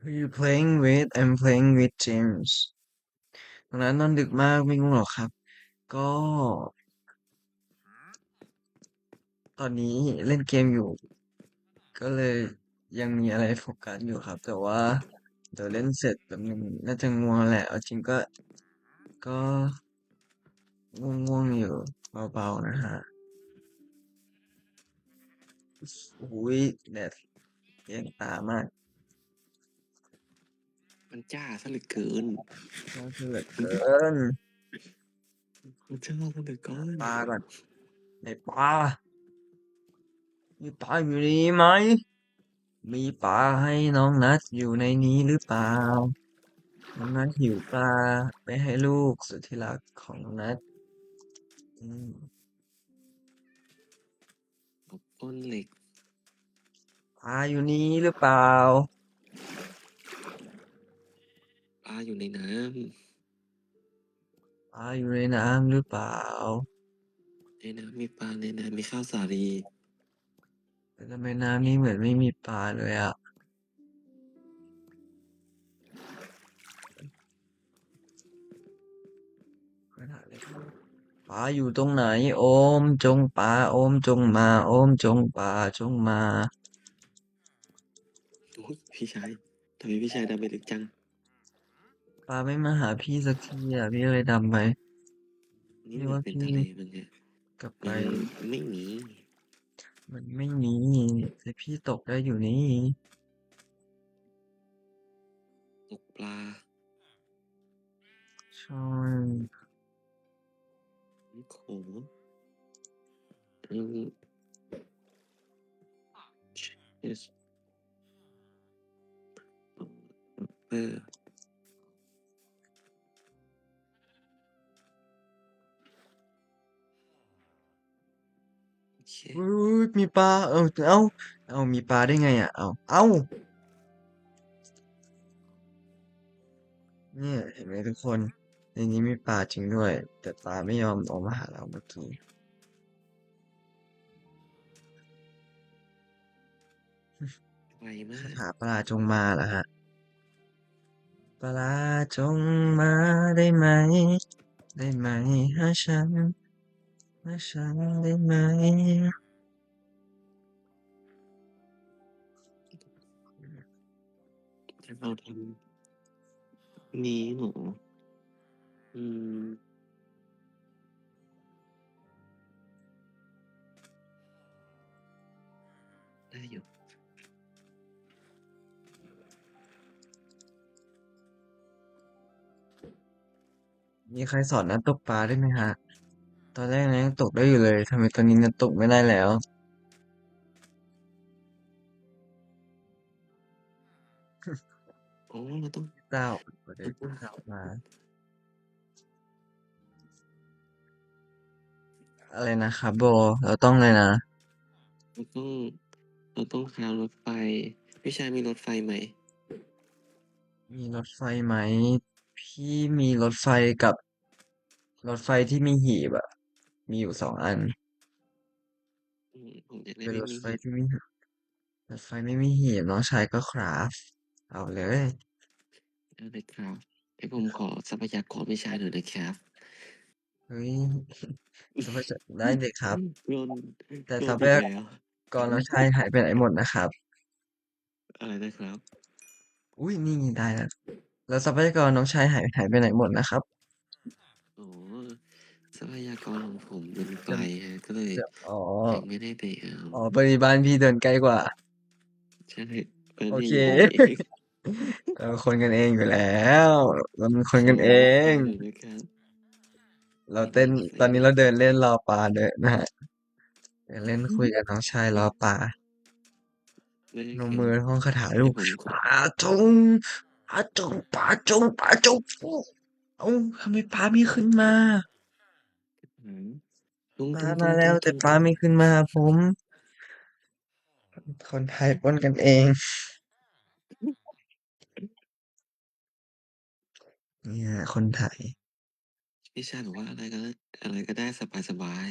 Who you playing with I'm playing with James ตอนนั้นนอนดึกมากไม่ง่วงหรอกครับก็ตอนนี้เล่นเกมอยู่ก็เลยยังมีอะไรโฟกัสอยู่ครับแต่ว่าเดี๋ยวเล่นเสร็จแบบนึงน่าจะง่วงแหละเอาจริงก็ง่วงๆอยู่เบาๆนะฮะอุ้ยแดดแยงตามากมันจ้าซะเหลือเกินน่าเหลือเกินมันจ้าซะเหลือเกินปลาก่อนในปลามีปลาอยู่ในนี้ไหมมีปลาให้น้องนัดอยู่ในนี้หรือเปล่า น้องนัทหิวปลาไปให้ลูกสุดที่รักของน้องนัทอืมบอกก้นเหล็กปลาอยู่นี้หรือเปล่าปลาอยู่ในน้ปลาอยู่ในน้ำหรือเปล่าำในน้ำมีปลาในน้ำมีข้าวสาลีแต่ทำไมน้ำนี้เหมือนไม่มีปลาเลยอ่ะขนาดเล็กปลาอยู่ตรงไหนโอมจงปลาโอมจงมาโอมจงปลาจงมาโอ้ยพี่ชายทำไมพี่ชายดำไปลึกจังปลาไม่มาหาพี่สักทีอ่ะพี่เลยดำไปนี่พี่ว่าพี่มันเป็นทะเลมันไงกลับไปมันไม่มีมันไม่มีแต่พี่ตกได้อยู่นี่ตกปลาใช่โขอืม yes เออโอเคอุ้ยมีปลาเอามีปลาได้ไงอ่ะเอา เนี่ยเห็นไหมทุกคนในนี้มีปลาจริงด้วยแต่ปลาไม่ยอมออกมาหาเราเมื่อกี้ไวมากคาถาปลาจงมาเหรอฮะปลาจงมาได้ไหมได้ไหมหาฉันหาฉันได้ไหมจะเราทำนี้หนูอืมได้อยู่ มีใครสอนนักตกปลาได้ไหมฮะตอนแรกนะยังตกได้อยู่เลยทำไมตอนนี้นักตกไม่ได้แล้วโอ้เราต้องเจ้าก็ได้ข่าวมาอะไรนะครับโบเราต้องเลยนะเราต้องเราต้องหารถไฟพี่ชายมีรถไฟไหมมีรถไฟไหมพี่มีรถไฟกับรถไฟที่มีหีบอะมีอยู่2 อันผมอยากได้เป็นรถไม่มีหีบไฟที่มี รถไฟไม่มีหีบน้องชายก็คราฟเอาเลยได้เลยครับให้ผมขอทรัพยากรพี่ชายหน่อยนะครับเฮ้ยสบายใจได้เลยครับโดนแต่โดทรัพยานอีกแล้วกรน้องชายหายไปไหนหมดนะครับอะไรนะครับอุ้ยนี่ได้แล้วแล้วทรัพยากรน้องชายหายไปไหนหมดนะครับโอ้ทรัพยากรของผมมันไกลจะฮะก็เลยจะยังไม่ได้ไปเอาพอดีบ้านพี่เดินใกล้กว่าใช่เปิดโอเค ที่อยู่บ้านเอง เราคนกันเองอยู่แล้วเราเป็นคนขอกันเอรถไฟงหน่อยนะครับเราเต้นไม่มีรถไฟตอนนี้วิ่งเราเดินเล่นรอปลาเดินนะฮะเดินเล่นคุยกับน้องชายรอปลา ได้นมมือครับท่องคาถาลูกให้ผมขอปาจงปาจงปาจงปาจงเอ้าทำไมปลาไม่ขึ้นมาอืมตุ้งปลาตุ้งตุ้มาแล้วงตุ้งแต่ปลาตุ้งตุ้งไม่ขึ้นมาผมคนไทยปนกันเองเนี่ยคนไทยพี่ชายบอกว่าอะไรก็ได้สบาย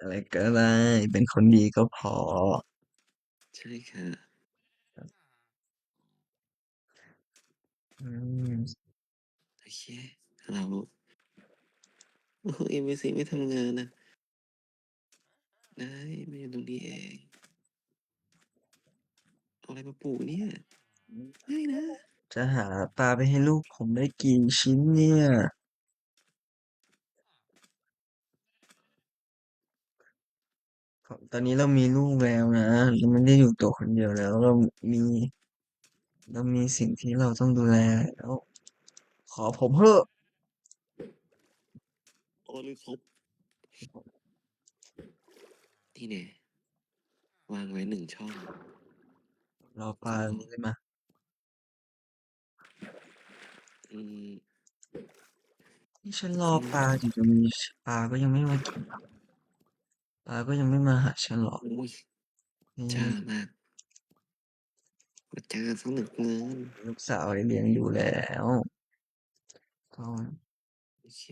อะไรก็ได้เป็นคนดีก็พอๆใช่ค่ะ อืมโอเคเราโอ้เอ็มบีซีไม่ทำงานนะได้มาอยู่ตรงนี้เองเอาอะไรมาปลูกเนี่ยไม่นะ จะหาปลาไปให้ลูกผมได้กี่ชิ้นเนี่ยตอนนี้เรามีลูกแล้วนะเราไม่ได้อยู่ตัวคนเดียวแล้วมีเรามีสิ่งที่เราต้องดูแลแล้วขอผมเถอะโอ้ลืมครบนี่แน่วางไว้1 ช่องรอปลาก็ตรงนี้เลยมาอืมที่ฉันรอก็ปลาอยู่ตรงนี้ปลาก็ยังไม่มากินปลาก็ยังไม่มาหาฉันหรอกโอ้ยนี่ช้ามากมาเจอสัก1 เดือน ลูกสาวได้เลี้ยงดูแล้วก็โอเค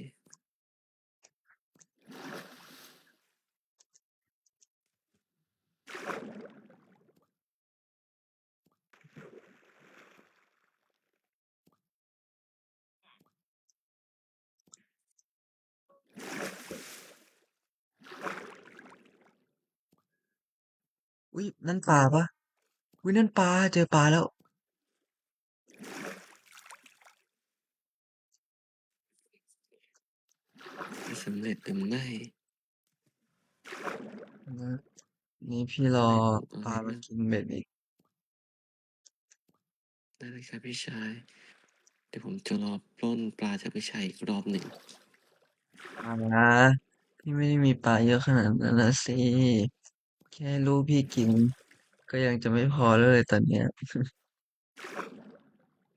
อุ้ยนั่นปลาปะอุ้ยนั่นปลาเจอปลาแล้วจะสำเร็จหรือไม่นะนี่พี่รออะไรปลูกตอนปลานี้นะมากินเบ็ดอีกได้เลยครับพี่ชายเดี๋ยวผมจะรอปล้นปลาจากพี่ชายอีกรอบหนึ่งปลาพี่ไม่ได้มีปลาเยอะขนาดนั้นนะสิแค่ลูกพี่กินก็ยังจะไม่พอเลยตอนเนี้ย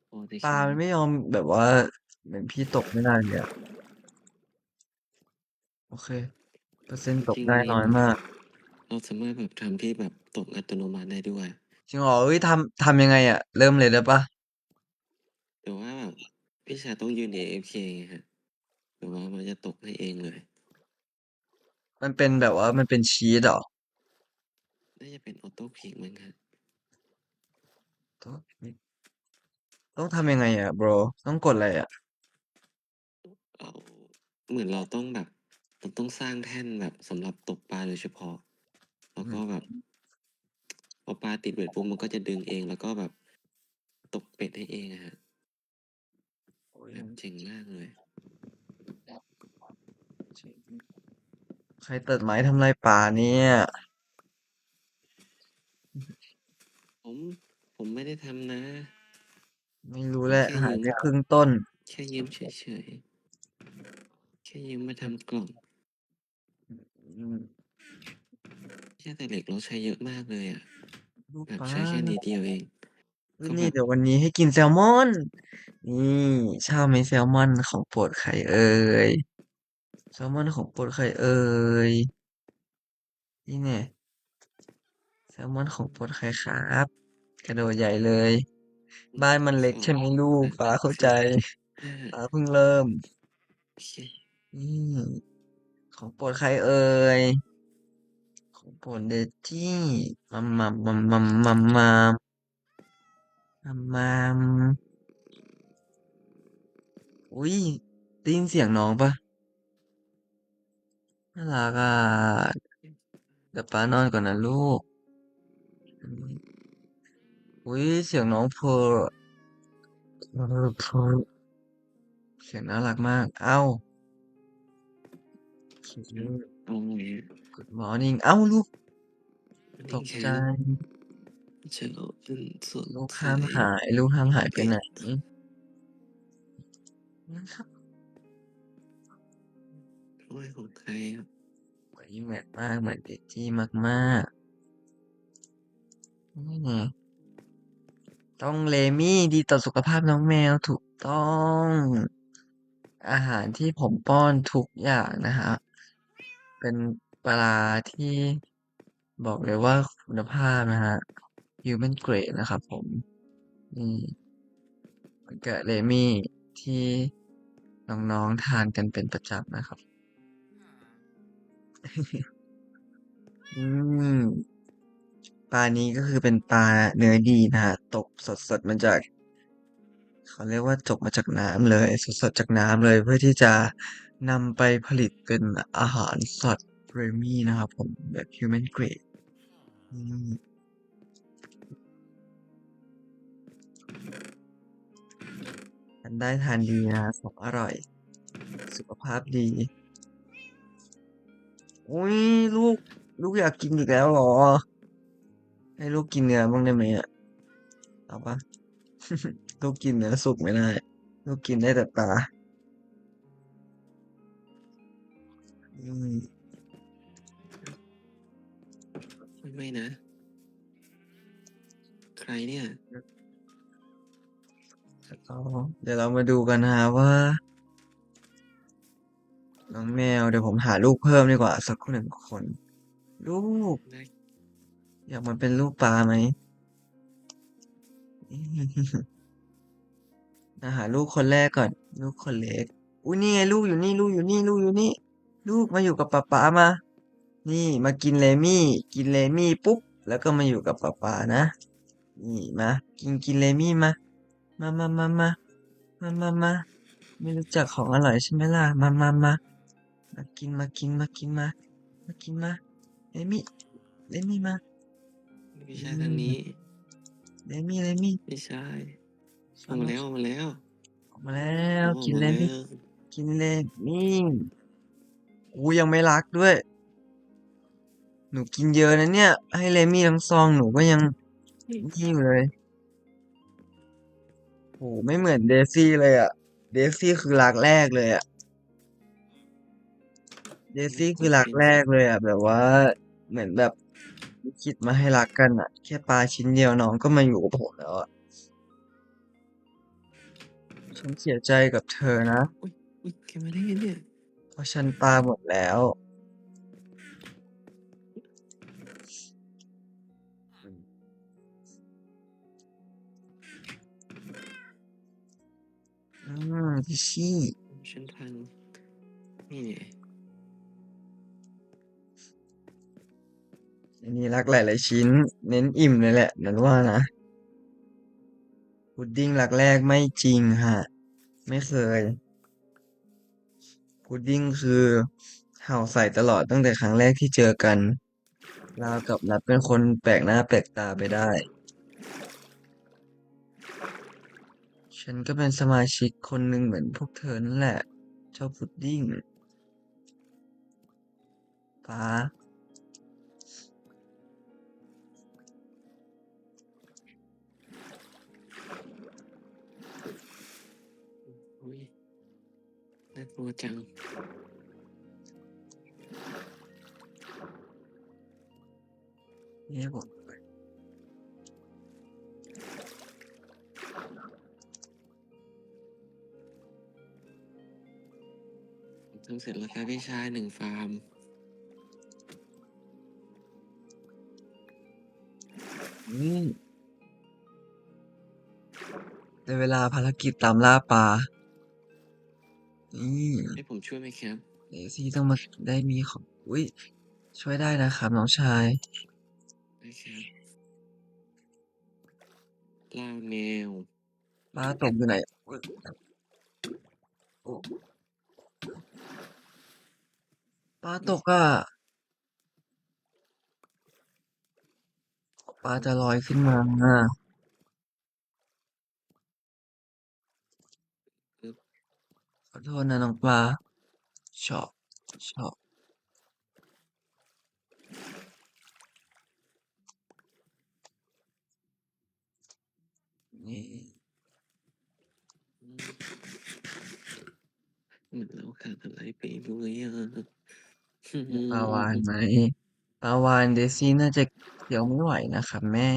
พอได้ปลาใช่ไหมมันไม่ยอมแบบว่าเหมือนพี่ตกไม่ได้เลยอะโอเคเปอร์เซ็นต์ตจริงกได้น้อยมากเราสามารถแบบทำที่แบบตกอัตโนมัติได้ด้วยจริงเหรอเอ้ยทำยังไงอะเริ่มเลยได้ปะแต่ว่าแบบพี่ชายต้องยืน AFK ไงฮะแต่ว่ามันจะตกให้เองเลยมันเป็นแบบว่ามันเป็นชีตเหรอน่าจะเป็นออโต้คลิกมั้งฮะต้องต้องทำใช่ ยังไงอะ bro ต้องกดอะไรอะเอาเหมือนเราต้องแบบเราต้องสร้างแท่นแบบสำหรับตกปลาโดยเฉพาะแล้วอืมก็แบบพอปลาติดเบ็ดปุ๊บมันก็จะดึงเองแล้วก็แบบตกเป็ดให้เองอะฮะโอ้ยแบบเจ๋งมากเลยใครตัดไม้ทำลายป่าเนี่ยผมผมไม่ได้ทำนะไม่รู้ผมแหละแค่ยืมหายไปครึ่งต้นแค่ยืมเฉยๆแค่ยืมมาทำกล่องอืมแค่แต่เหล็กเราใช้เยอะมากเลยอะลูกปลาแบบใช้แค่นิดเดียวเองเฮ้ยก็แบบนี่เดี๋ยววันนี้ให้กินแซลมอนนี่ชอบไหมแซลมอนของโปรดใครเอ่ยแซลมอนของโปรดใครเอ่ยนี่เนี่ยแซลมอนของโปรดใครครับกระโดดใหญ่เลยบ้านมันเล็กสองใช่ไหมลูกสามป้าเข้าใจสี่ห้าป้าเพิ่งเริ่มโอเคนี่ของโปรดใครเอ่ยของโปรดเดจจี้มัมมัมอุ้ยได้ยินเสียงน้องปะน่ารักอ่ะเดี๋ยวป้านอนก่อนนะลูกอืมอุ้ยเสียงน้องเพอเสียงน่ารักมากเอ้า เอาไง Good morning เอ้าลูกมันเองแขตกใจนฉันเป็นสดลูกใสห้ามหายลูกห้ามหายไปเป็ดไหนนะครับถ้วยของใครครับสวยแมทมากเหมือนเดจี้มากๆนี่ไงต้องเลมี่ดีต่อสุขภาพน้องแมวถูกต้องอาหารที่ผมป้อนทุกอย่างนะฮะเป็นปลาที่บอกเลยว่าคุณภาพนะฮะ Human Grade นะครับผมนี่เหมือนกับเลมี่ที่น้องๆทานกันเป็นประจำนะครับอืม ปลานี้ก็คือเป็นปลาเนื้อดีนะฮะตกสดๆมาจาก เขาเรียกว่าจบมาจากน้ำเลยสดๆจากน้ำเลยเพื่อที่จะนำไปผลิตเป็นอาหารสัตว์ Preemie นะครับผมแบบ Human Grade อืมทานได้ทานดีนะของอร่อยสุขภาพดีอุ้ยลูกลูกอยากกินอีกแล้วเหรอให้ลูกกินเนื้อบ้างได้ไหมอ่ะเอาปะลูกกินเนื้อสุกไม่ได้ลูกกินได้แต่ปลาอืม ไม่นะ ใครเนี่ย อ๋อเดี๋ยวเรามาดูกันนะว่าน้องแมวเดี๋ยวผมหาลูกเพิ่มดีกว่าสักคนหนึ่งคนลูกได้ อยากมาเป็นลูกปลาไหมหาลูกคนแรกก่อนลูกคนเล็กอุ้ยนี่ไงลูกอยู่นี่ลูกอยู่นี่ลูกอยู่นี่ลูกมาอยู่กับป๊าป๊ามานี่มากินเลมี่กินเลมี่ปุ๊บแล้วก็มาอยู่กับป๊าป๊านะนี่มากินเลมี่มาไม่รู้จักของอร่อยใช่ไหมล่ะมากินมาเลมี่เลมี่มาไม่อืใช่ทางนี้ มเลมี่ไม่ใช่ออมามากมาแล้วออกมาแล้วออกมาแล้วออกมาแล้ว กินเลมี่กูยังไม่รักด้วยหนูกินเยอะนะเนี่ยให้เลมี่ทั้งซองหนูก็ยังนี่อยู่เลยโหไม่เหมือนเดซี่เลยอ่ะเดซี่คือรักแรกเลยอ่ะเดไม่ซี่กดคือรักแรเป็นสิกเลยอ่ะแบบว่าเหมือนแบบคิดมาให้รักกันอ่ะแค่ปลาชิ้นเดียวน้องก็มาอยู่กับผมแล้วอ่ะฉันเสียใจกับเธอนะอุ้ยอุ้ยแกมาได้ไงเนี่ยเพราะฉันปลาหมดแล้วอืพี่ชี่ฉันพังนี่เนี่ยอันนี้รักหลายๆชิ้นเน้นอิ่มเลยแหละนั่นว่านะพุดดิ้งรักแรกไม่จริงฮะไม่เคยพุดดิ้งคือเห่าใส่ตลอดตั้งแต่ครั้งแรกที่เจอกันราวกับนัดเป็นคนแปลกหน้าแปลกตาไปได้ฉันก็เป็นสมาชิกคนหนึ่งเหมือนพวกเธอนั่นแหละเจ้าพุดดิ้งป้าอุ้ยน่ากลัวจังเนี่ยผมทำเสร็จแล้วครับพี่ชายหนึ่งฟาร์มอืมในเวลาภารกิจตามล่าปลาอืม ให้ผมช่วยไหมครับเดซี่ต้องมาได้มีของอุ้ยช่วยได้นะครับน้องชายได้ครับล่าแมวปลาตกอยู่ไหนอุ๊ยโอ้ปลาตกอ่ะปลาจะลอยขึ้นมาอ่ะอึ๊บขอโทษนะน้องปลาชอบชอบนี่อืมเหมือนเราขาดอะไรไปด้วยอ่ะ มีปลาวาฬไหมปลาวาฬเดซี่น่าจะเคี้ยวไม่ไหวนะครับแม่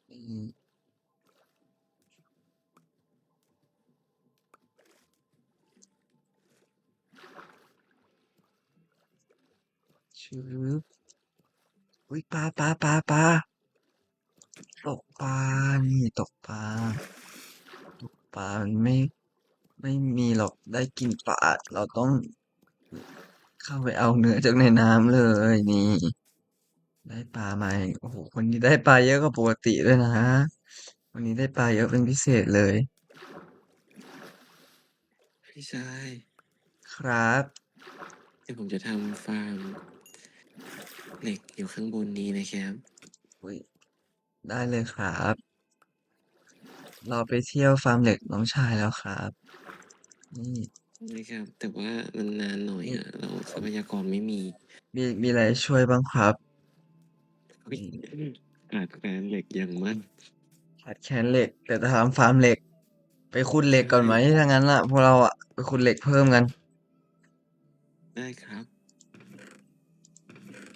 อืมชื่ออุ้ยปลาตกปลานี่ตกปลามันไม่ ไม่มีหรอกได้กินปลาเราต้องเข้าไปเอาเนื้อจากในน้ำเลยนี่ได้ปลามาโอ้โหวันนี้ได้ปลาเยอะกว่าปกติด้วยนะวันนี้ได้ปลาเยอะเป็นพิเศษเลยพี่ชายครับเดี๋ยวผมจะทำฟาร์มเหล็กอยู่ข้างบนนี้นะครับ อุ้ยได้เลยครับเราไปเที่ยวฟาร์มเหล็กน้องชายแล้วครับนี่นะครับแต่ว่ามันนานหน่อยนี่อะเราทรัพยากรไม่มีมีอะไรช่วยบ้างครับอุ๊ยนี่ขาดแคลนเหล็กอย่างมากขาดแคลนเหล็กแต่จะทำฟาร์มเหล็กไปขุดเหล็กใช่ก่อนไหมถ้างั้นล่ะพวกเราอะไปขุดเหล็กเพิ่มกัน ได้ครับ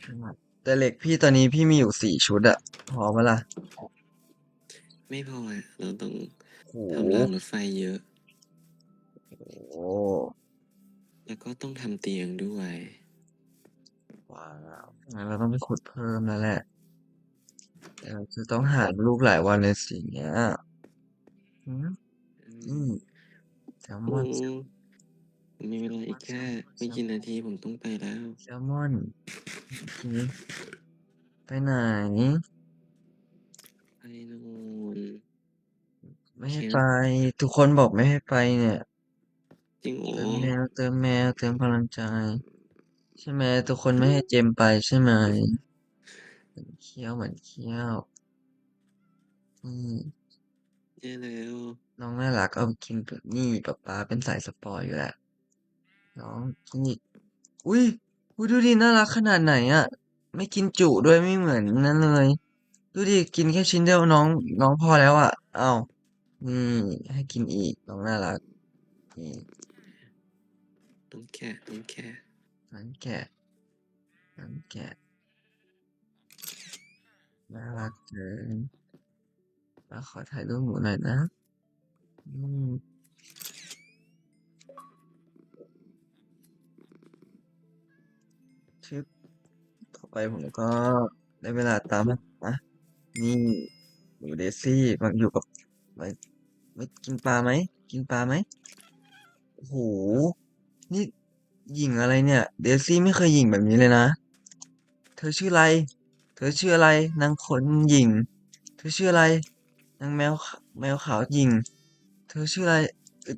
ครับแต่เหล็กพี่ตอนนี้พี่มีอยู่4 ชุดอะพอปะล่ะไม่พออะเราต้องโหทำรางรถไฟเยอะโอ้แล้วก็ต้องทำเตียงด้วยว้าวงั้นเราต้องไปขุดเพิ่มแล้วแหละแต่เราจะต้องหาลูกหลายวันเลยสิเนี้ยอืมอือืมมแซลมโอ้อนมีเวลาอีกแค่ไม่กี่นาทีผมต้องไปแล้วแซลมอนโอเคไปไหนไปนู่นไม่ให้ไปแคมป์ทุกคนบอกไม่ให้ไปเนี่ยจริงโอ้เติมพลังใจใช่ไหมทุกคนไม่ให้เจมไปใช่ไหมเหมือนเคี้ยวอืม แย่แล้วน้องน่ารักเอากินแบบนี่ป๊าเป็นสายสปอยอยู่แหละน้องกินอีกอุ้ยอุ้ยดูดิน่ารักขนาดไหนอ่ะไม่กินจุด้วยไม่เหมือนนั้นเลยดูดิกินแค่ชิ้นเดียวน้องพอแล้วอ่ะเอ้านี่ให้กินอีกน้องน่ารักนี่ต้องแค่นั้นแกะนั้นแกะน่ารักเกินป้าขอถ่ายรูปหมูหน่อยนะอืมชึบต่อไปผมก็ได้เวลาตามนะนี่หนูเดซี่มาอยู่กับ ไม่กินปลาไหมกินปลาไหมโอ้โหนี่หญิงอะไรเนี่ยเดซี่ไม่เคยหญิงแบบนี้เลยนะเธอชื่ออะไรเธอชื่ออะไรนางขนหญิงเธอชื่ออะไรนางแมวขาวหญิงเธอชื่ออะไรเอ่อ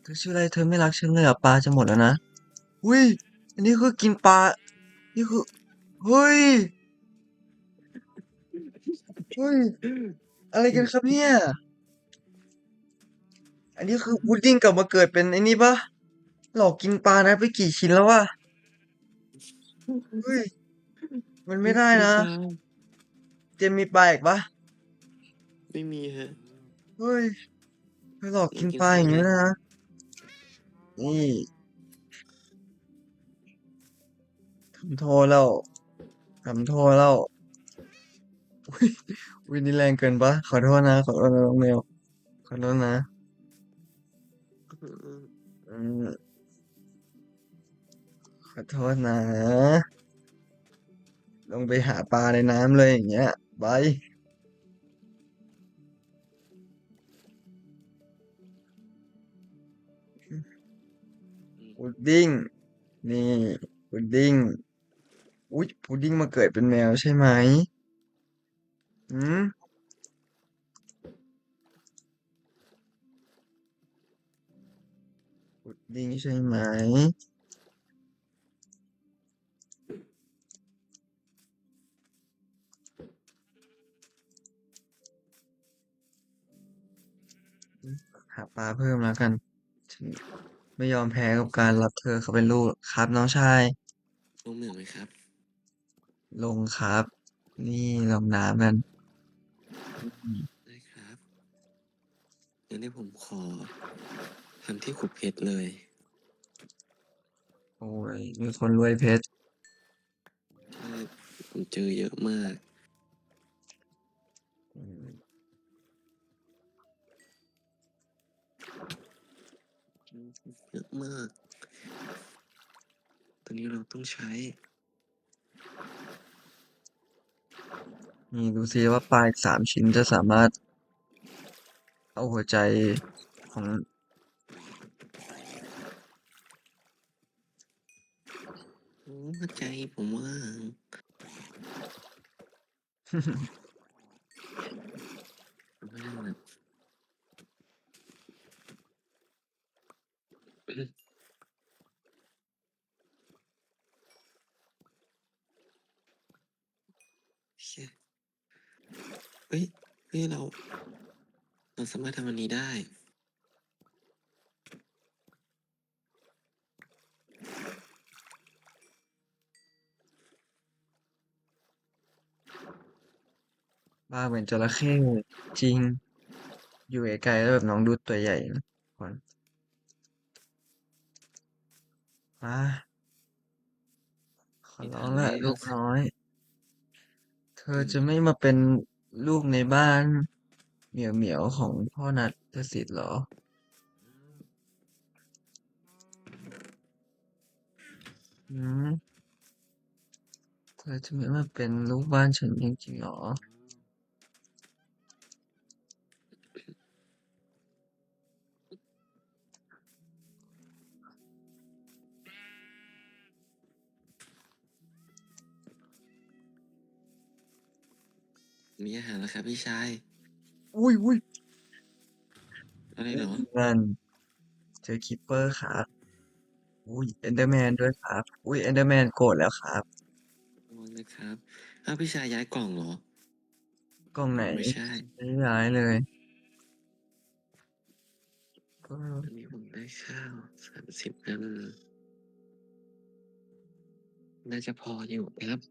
เธอชื่ออะไรเธอไม่รักฉันเลยเหรอปลาจะหมดแล้วนะอุ้ยอันนี้คือกินปลานี่คือเฮ้ยเฮ้ยอะไรกันครับเนี่ยอันนี้คือพุดดิ้งกลับมาเกิดเป็นไอ้นี่ปะหลอกกินปลานะไปกี่ชิ้นแล้ววะเฮ้ย มันไม่ได้นะพี่ชาย เจมมีปลาอีกปะไม่มีฮะเฮ้ยไปหลอกน้องกินปลาอย่างกินข้าวไหมนี้นะนี่ทำโทษแล้วทำโทษแล้ววินี่แรงเกินปะขอโทษนะขอโทษนะน้องเมลขอโทษนะอืมขอโทษนะลงไปหาปลาในน้ำเลยอย่างเงี้ยไปพุดดิ้งนี่พุดดิ้งอุ๊ยพุดดิ้งมาเกิดเป็นแมวใช่ไหมอืมพุดดิ้งใช่ไหมหาปลาเพิ่มแล้วกัน ไม่ยอมแพ้กับการรับเธอเขาเป็นลูกครับน้องชายลงเหมืองไหมครับลงครับนี่ลงน้ำกันอืมได้ครับงั้นเดี๋ยวผมขอทำที่ขุดเพชรเลยโอ้ยมีคนรวยเพชรใช่ผมเจอเยอะมากอืมเยอะมากตอนนี้เราต้องใช้นี่ดูซิว่าปลาอีก3 ชิ้นจะสามารถเอาหัวใจ ของ หัวใจผมว่าง ไม่ได้แบบ เชี่ยเฮ้ยเฮ้ยเราสามารถทำอันนี้ได้ บ้าเหมือนจระเข้จริง อยู่ไกลๆแล้วแบบน้องดูตัวใหญ่นะก่อนมาขอมีร้อทางให้งละลูกน้อย เธออืจะมไม่มาเป็นลูกในบ้านเหมียวเหมียวของพ่อนัทสิทธิ์เหรออืมเธอจะไม่มาเป็นลูกบ้านฉันจริงๆเหรอมีอาหารแล้วครับพี่ชาย อุ้ยอุ้ยอะไรอุ้ยเหรอนั่นเจอคิปเปอร์ครับอุ้ยเอนเดอร์แมนด้วยครับอุ้ยเอนเดอร์แมนโกรธแล้วครับระวังนะครับอ้าวพี่ชายย้ายกล่องเหรอกล้องไหนไม่ใช่ไม่ได้ย้ายเลยก็อันนี้ผมได้ข้าว30อันน่าจะพออยู่ครับ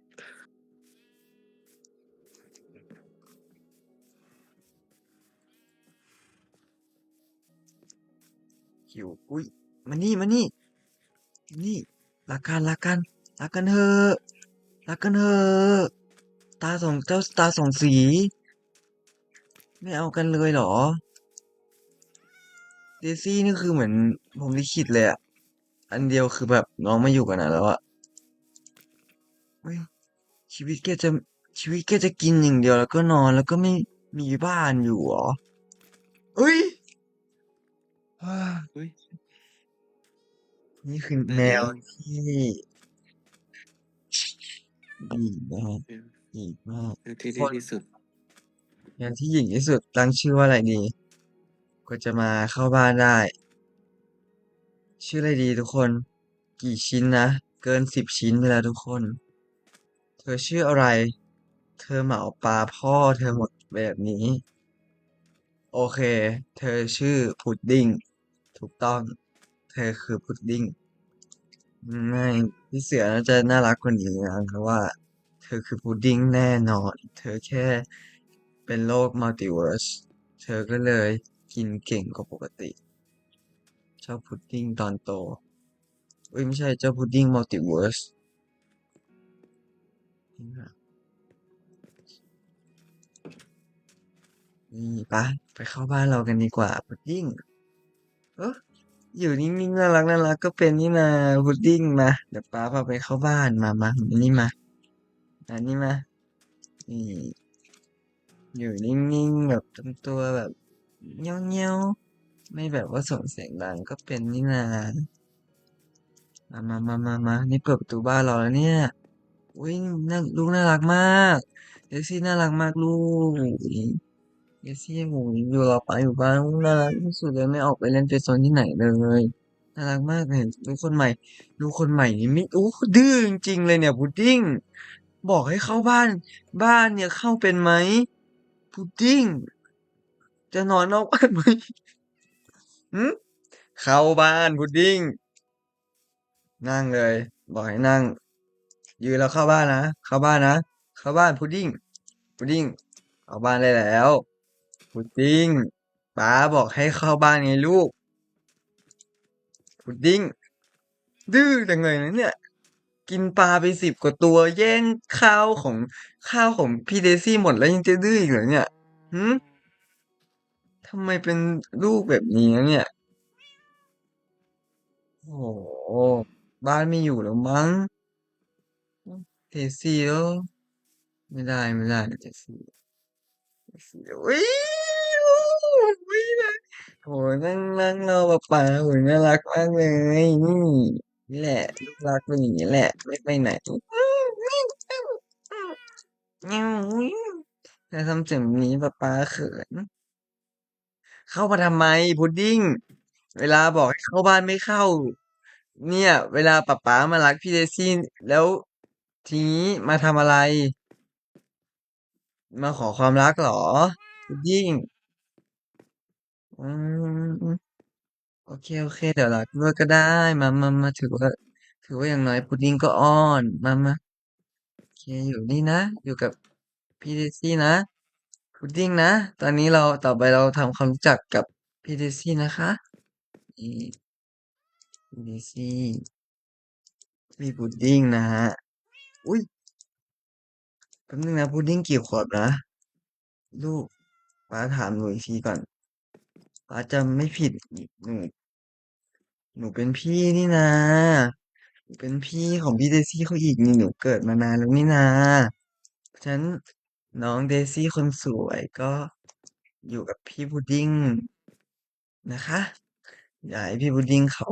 หิวอุ้ยมานี่มานี่นี่รักกันเถอะรักกันเถอะตาสองเจ้าตาสองสีไม่เอากันเลยเหรอ เดซี่นี่คือเหมือนผมลิขิตเลยอะอันเดียวคือแบบน้องมาอยู่กันนะแล้วอะเฮ้ยชีวิตแกจะชีวิตแกจะกินอย่างเดียวแล้วก็นอนแล้วก็ไม่มีบ้านอยู่เหรอเฮ้ยฮ่าเฮ้ยนี่คือแมวแต่เดี๋ยวที่ดีมากเดี๋ยวดีมากเดี๋ยวที่คนดีที่สุดแมวที่หญิงที่สุดตั้งชื่อว่าอะไรดีก็จะมาเข้าบ้านได้ชื่ออะไรดีทุกคนกี่ชิ้นนะเกิน10 ชิ้นไปแล้วทุกคนเธอชื่ออะไรเธอเหมาปลาพ่อเธอหมดแบบนี้ โอเค เธอชื่อพุดดิ้งถูกต้อง เธอคือพุดดิ้งไม่พี่เสือน่าจะน่ารักกว่านี้นะเพราะว่าเธอคือพุดดิ้งแน่นอน เธอแค่เป็นโลกมัลติเวิร์สเธอก็เลยกินเก่งกว่าปกติเจ้าพุดดิ้งตอนโตเอ้ยไม่ใช่เจ้าพุดดิ้งมัลติเวิร์สนี่ไปเข้าบ้านเรากันดีกว่าพุดดิ้งเอออยู่นิ่งๆน่ารักก็เป็นนี่นาพุดดิ้งมาเดี๋ยวป้าพาไปเข้าบ้านมานี่มาอันนี้มานี่อยู่นิ่งๆแบบทำตัวแบบเงี้ยวๆไม่แบบว่าส่งเสียงดังก็เป็นนี่นามานี่เปิดประตูบ้านเราแล้วเนี่ยอุ้ยลูกน่ารักมากเดซี่น่ารักมากลูกเดซี่หมูอยู่รอป้าอยู่บ้านน่ารักที่สุดเลยไม่ออกไปเล่นเปโซนที่ไหนเลยน่ารักมากเลยลูกคนใหม่นี่ไม่โอ้ดื้อจริงๆเลยเนี่ยพุดดิ้งบอกให้เข้าบ้านเนี่ยเข้าเป็นไหมพุดดิ้งจะนอนนอกบ้านไหมหืมเข้าบ้านพุดดิ้งนั่งเลยบอกให้นั่งยืนแล้วเข้าบ้านนะเข้าบ้านนะเข้าบ้านพุดดิ้งเข้าบ้านได้แล้วพุดดิ้งป๋าบอกให้เข้าบ้านไงลูกพุดดิ้งดื้อจังเลยนะเนี่ยกินปลาไป10 กว่าตัวแย่งข้าวของพี่เดซี่หมดแล้วยังจะดื้ออีกเหรอเนี่ยหืมทำไมเป็นลูกแบบนี้นะเนี่ยโอ้โหบ้านไม่อยู่แล้วมั้งเดซี่เออไม่ได้เดซี่อุ้ยไม่ได้ ยนั่งรอป๊าป๊าโอ้ยน่ารักมากเลยนี่นี่แหละลูกรักเป็นอย่างนี้แหละไม่ไปไหนถ้าทำเสียงแบบนี้ป๊าป๊าเขินเข้ามาทำไมพุดดิ้งเวลาบอกให้เข้าบ้านไม่เข้าเนี่ยเวลาป๊าป๊ามารักพี่เดซี่แล้วทีนี้มาทำอะไรมาขอความรักเหรอพุดดิ้งอืม โอเคเดี๋ยวรักด้วยก็ได้มาถือว่าอย่างน้อยพุดดิ้งก็อ้อนมาโอเคอยู่นี่นะอยู่กับพี่เดซี่นะพุดดิ้งนะตอนนี้เราต่อไปเราทำความรู้จักกับพี่เดซี่นะคะนี่พี่เดซี่พี่พุดดิ้งนะฮะอุ้ยแป๊บนึงนะพุดดิ้งกี่ขวบนะลูกป้าถามหนูอีกทีก่อนป้าจำไม่ผิดหนูเป็นพี่นี่นะหนูเป็นพี่ของพี่เดซี่เขาอีกนี่หนูเกิดมานานแล้วนี่นา เพราะฉะนั้นน้องเดซี่คนสวยก็อยู่กับพี่พุดดิ้งนะคะอยากให้พี่พุดดิ้งเขา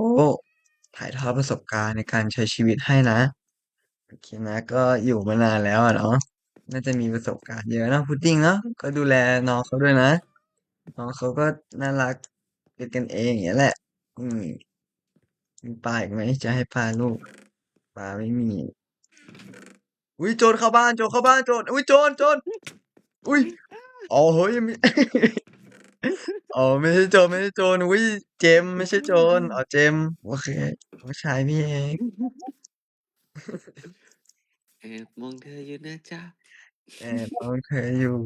ถ่ายทอดประสบการณ์ในการใช้ชีวิตให้นะโอเคนะก็อยู่มานานแล้วอะเนาะน่าจะมีประสบการณ์เยอะเนาะพุดดิ้งเนาะก็ดูแลน้องเขาด้วยนะน้องเขาก็น่ารักเป็นกันเองอย่างนี้ยแหละอืมมีปลาอีกไหมจะให้ปลาลูกปลาไม่มีอุ้ยโจรเข้าบ้านโจรเข้าบ้านโจรอุ้ยโจรอุ้ยอ๋อเฮ้ยมี อ๋อไม่ใช่โจรอุ้ยเจมส์ไม่ใช่โจรอ๋อเจมส์โอเคผู้ชายพี่เองแอบมองเธออยู่นะจ๊ะแอบมองเธออยู่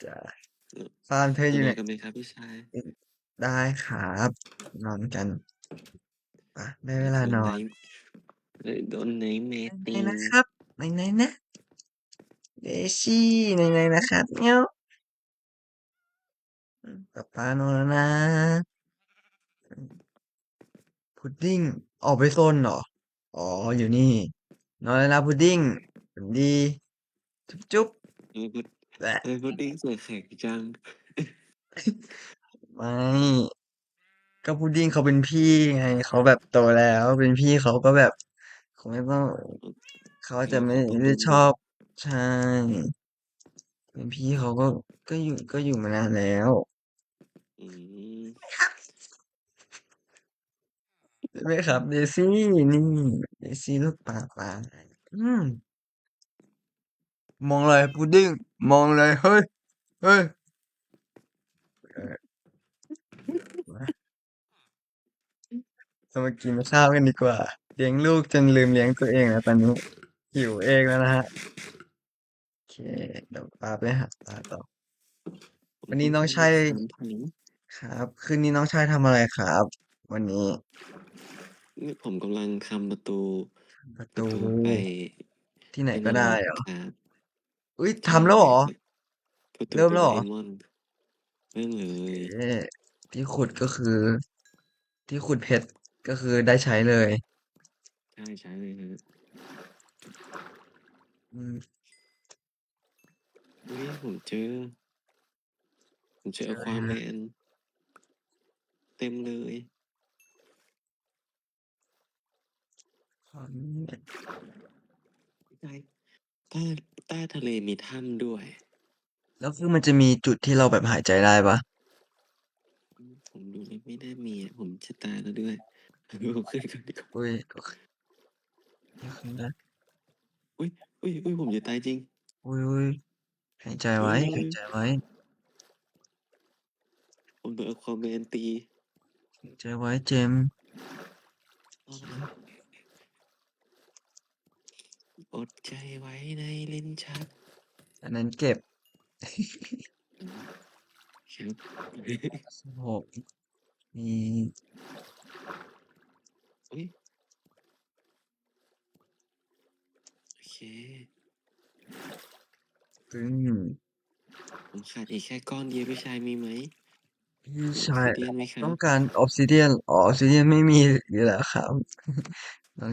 จ้ะฟาร์มเธออยู่ไหนเรานอนกันไหมครับพี่ชายได้ครับนอนกันปะได้เวลาคืนไหนนอนโดนไหนเมไหนติงนะครับไหนนะเดชี่ไหนนะครับเนี่ยป๊าป๊านอนแล้วนะพุดดิ้งออกไปโซนเหรออ๋ออยู่นี่นอนแล้วนะพุดดิ้งฝันดีจุ๊บทำไมพุดแหละทำไมพุดดิ้งใส่แขกจังไม่ ก็พุดดิ้งเขาเป็นพี่ไงเขาแบบโตแล้วเป็นพี่เขาก็แบบเขาไม่ต้องเขาจะไม่เขาต้องได้ดูแลชอบใช่เป็นพี่เขาก็อยู่มานานแล้วอืมใช่ไหมครับเดซี่นี่เดซี่ลูกป่าอืมมองเลยพุดดิ้งมองเลยเฮ้ยเออมาเรามากินข้าวกันดีกว่าเลี้ยงลูกจนลืมเลี้ยงตัวเองแล้วตอนนี้หิวเองแล้วนะฮะโอเคเดี๋ยวปาไปหาปลาต่อผมวันนี้ต้องการอีน้องชาย ก3 ถังครับคืนนี้น้องชายทำอะไรครับวันนี้นี่ผมกำลังทำประตูประตูประตูไปที่ไหนก็ไปนรกได้เหรอครับอุ้ยใช่ทำแล้วเหรอประตูโดเริ่มแล้วเหรอราเอมอนเรื่องเลยเอ๊ะที่ขุดก็คือที่ขุดเพชรก็คือได้ใช้เลยใช่ใช้เลยฮะอืมอุ้ยผมเจอใช่อควาแมฮะนเต็มเลยความเนี่ยใต้ใต้ใต้ทะเลมีถ้ำด้วยแล้วคือมันจะมีจุดที่เราแบบหายใจได้ปะผมดูแล้วไม่น่ามีอะผมจะตายแล้วด้วยผมขึ้นก่อนดีกว่าอุ้ยโอเคโอเคนะอุ้ยอุ้ยผมจะตายจริงอุ้ยหายใจเอไว้หายอใจไว้ผมโดนอควาแมนตีหายใจไว้เจมส์โอเครอดแล้วอดใจไว้ในลิ้นชักอันนั้นเก็บครับ 16มีอุ้ยโอเคซึ่ง ผมขาดอีกแค่ก้อนเดียวพี่ชายมีไหมพี่มีออฟชายซิเดียนไหมครับต้องการออ s ซิเดียนอ๋อออ s ซิเดียนไม่มีอยู่แล้วครับน้อง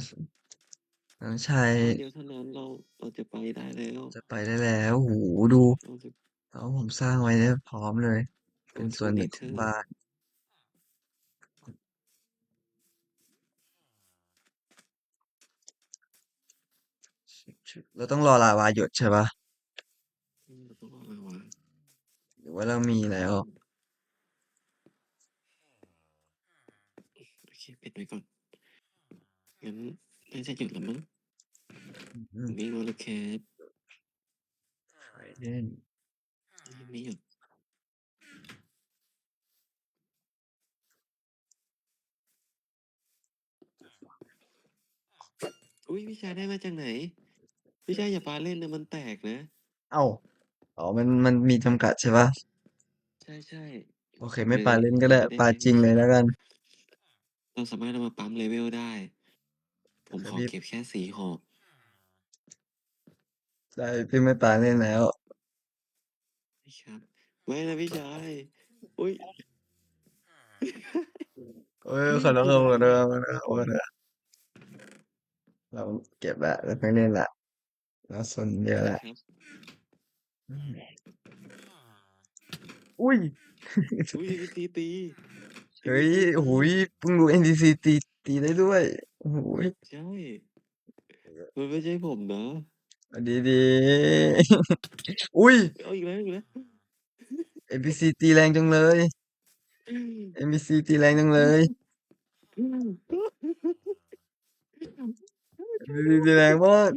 น้องชายก้อนเดียวเท่านั้นเราจะไปได้แล้วจะไปได้แล้วโหดูเราจะแล้วผมสร้างไว้ได้พร้อมเลย go เป็นส่ to วนหนึ่งของ Nether บ้าน เราต้องรอลาวาหยดใช่ปะเราต้องเอามาวางหรือว่าเรามีแล้วโอเคปิดไว้ก่อนงั้นน่าจะหยุดแล้วมั้งอืมวิ่งมาแล้วแคทไปเล่นยังไม่หยุดอุ้ยพี่ชายได้มาจากไหนพี่ชายอย่าปาเล่นนะมันแตกนะเอ้าอ๋อมันมีจำกัดใช่ปะใช่ใช่โอเคผมเลยไม่ปาเล่นก็ได้ยังไม่ได้ปาจริงให้พี่ชายเลยแล้วกันเราสามารถเอามาปั๊มเลเวลได้ผมขอโอเคพี่เก็บแค่4 หอกได้พี่ไม่ปาเล่นแล้วนะครับไม่นะพี่ชายอุ้ย เอ้ยขอโทษครับพี่ชายขอโทษครับขอโทษครับขอโทษเราเก็บละเราไม่เล่นละเราสนเยอะละครับอืมอุ้ย อุ้ยเอ็นพีซีตีเอ็นเฮ้ยพีซีตีโอ้ยเพิ่งรู้ NDC ตีได้ด้วยโอ้โหยใช่มันไม่ใช่ผมนะดีดีอุ้ย เอาอีกแล้วอีกแล้ว NPC ตีแรงจังเลย NPC ตีแรงจังเลย NPC ตีแรงมาก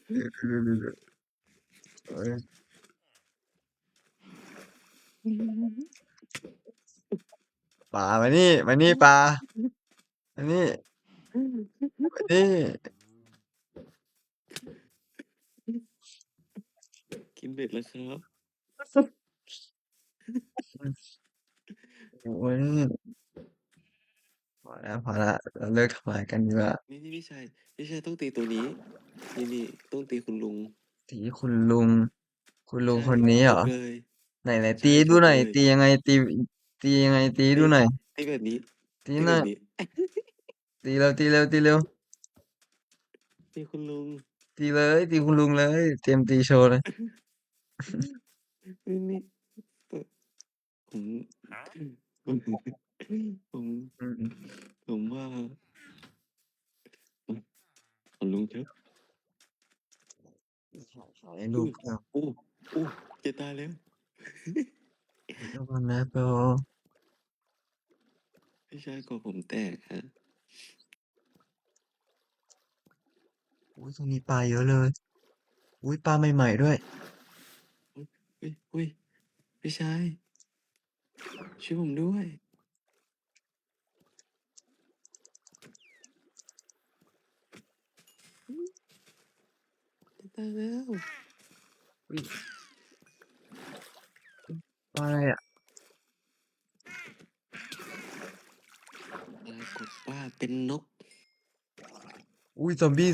ดูเอ้ยป่ามานี่มานี่ป่ามานี่มานี่กินเบ็ดแล้วครับโอ้ยพอแล้วพอละเราเลิกทำลายกันดีกว่านี่พี่ชายต้องตีตัวนี้นี่ต้องตีคุณลุงตีคุณลุงใช่คนนี้เหรอจุกเลยไหนตีใช่ดูหน่อยจุกเลยตียังไงตีตีดูหน่อยตีแบบนี้ตีหน่อยตีแบบนี้ตีเร็วตีคุณลุงตีเลยตีคุณลุงเลยเตรียมตีโชว์เลยนี่ผมผมผมอืมผมว่าคุณลุงเถอะขอให้ลูอุ้ยกเจ้าโอ้โอ้จะตายแล้ว ระวังนะโปร พี่ชายกอผมแตกฮะอุ้ยตรงนี้ปลาเยอะเลยอุ้ยปลาใหม่ๆด้วยอุ้ยพี่ชายช่วยผมด้วยจะตายแล้ว อุ้ยปลาอะไรอ่ะปรากฏว่าเป็นนกอุ้ยซอมบี้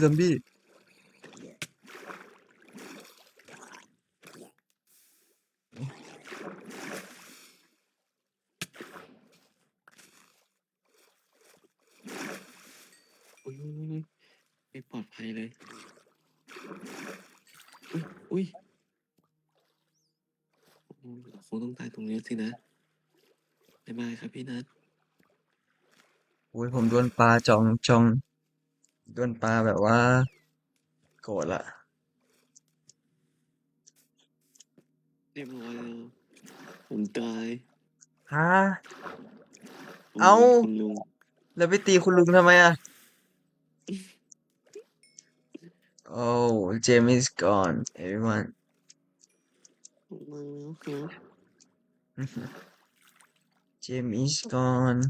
อุ้ยไม่ปลอดภัยเลยอุ้ยเราคงต้องตายตรงนี้สินะบ๊ายบายครับพี่นัทอุ้ยผมโดนปลาจองโดนปลาแบบว่าโกรธละเรียบร้อยแล้วผมตายฮะผมเอ้าโดนคุณลุงแล้วไปตีคุณลุงทำไมอ่ะ Oh Jamie is gone everyone มาแล้วครับ Jamie is gone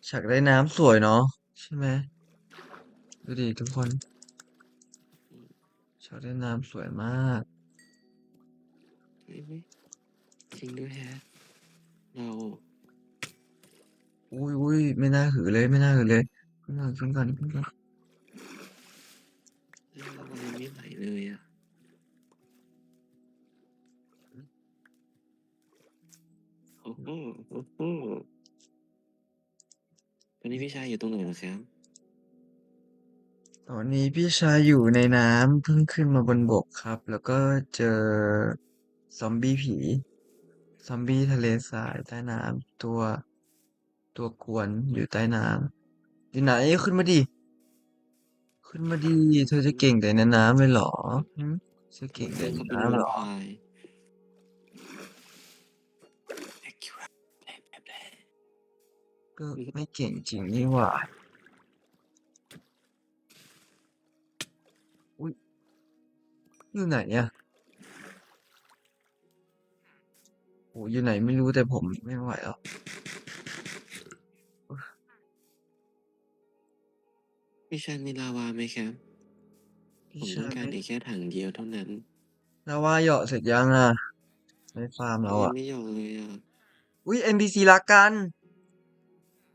ฉากได้น้ำสวยเนาะใช่ไหมดูดิทุกคนฉากได้น้ำสวยมากไม่จริงด้วยแฮะเราอุ้ยไม่น่าหือเลยไม่น่าหือเลยขึ้นก่อนเรายังไม่ไหลเลยอ่ะโอ้โหโอ้โหตอนนี้พี่ชายอยู่ตรงไหนเหรอครับตอนนี้พี่ชายอยู่ในน้ำเพิ่งขึ้นมาบนบกครับแล้วก็เจอซอมบี้ผีซอมบี้ทะเลทรายใต้น้ำตัว ตัวกวนอยู่ใต้น้ำอยู่ไหนขึ้นมาดิขึ้นมาดิเธอจะเก่งแต่ในน้ำเลยเหรอหืมจะเก่งแต่ในนี่เขาเป็นน้ำเหรอแวมไพร์ก็ไม่เก่งจริงนี่หว่าอุ้ยอยู่ไหนเนี่ยโอ้อยู่ไหนไม่รู้แต่ผมไม่ไหวแล้วมิชชันมีลาวาไหมครับ พี่ผมต้องการชายอีกแค่ถังเดียวเท่านั้นแล้วว่าเหยาะเสร็จยังอ่ะในฟาร์มเราอ่ะยังไม่หยอกเลยอ่ะอุ้ย NPC รักกัน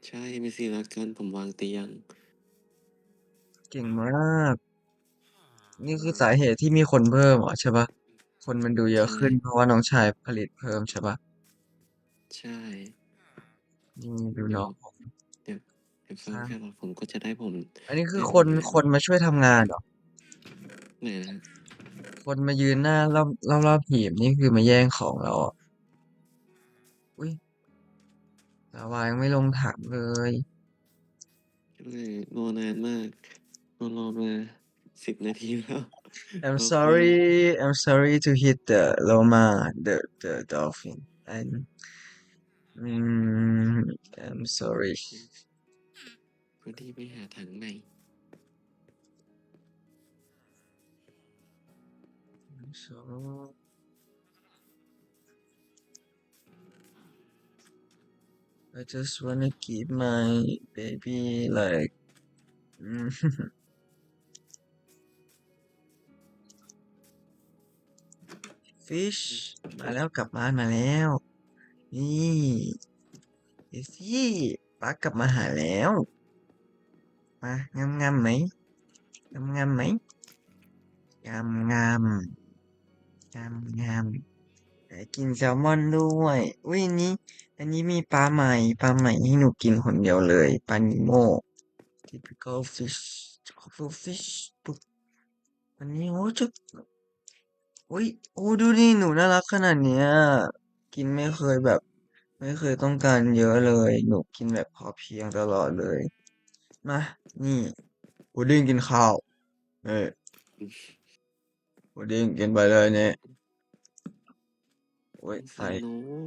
ใช่มีสีรักกันผมวางเตียงเก่งมากนี่คือสาเหตุที่มีคนเพิ่มเหรอใช่ปะคนมันดูเยอะใช่ขึ้นเพราะว่าน้องชายผลิตเพิ่มใช่ปะใช่ นี่ดูเดี๋ยวน้องผมเดี๋ยวเดี๋ยวสร้างฟังแค่เราผมก็จะได้ผมอันนี้คือได้คนผมแล้วคนมาช่วยทำงานเหรอไหนนะ คนมายืนหน้ารอบหีบนี่คือมาแย่งของเราอ่ะอุ้ยลาวายังไม่ลงถังเลย เลยรอนานมากรอมา10 นาทีแล้ว I'm รอเพื่อน sorry I'm sorry to hit the Loma the dolphin and อืม I'm sorry พอดีไปหาถังใหม่ I'm sorry I just wanna keep my baby like อืม fish มาแล้วกลับบ้านมาแล้วนี่เดี๋ยวสิป้ากลับมาหาแล้วมางามไหมงามไหมงามงามแต่กินแซลมอนด้วยอุ้ยอันนี้มีปลาใหม่ให้หนูกินคนเดียวเลยปลานิโม typical fish typical fish ปุ๊บอันนี้โอ้จะอุ้ยโอ้ดูดิหนูน่ารักขนาดเนี้ยกินไม่เคยแบบไม่เคยต้องการเยอะเลยหนูกินแบบพอเพียงตลอดเลยมานี่พุดดิ้งกินข้าวเอ้ยพุดดิ้งกินไปเลยเนี่ยโอ้ยใส่ฝั่งโน้น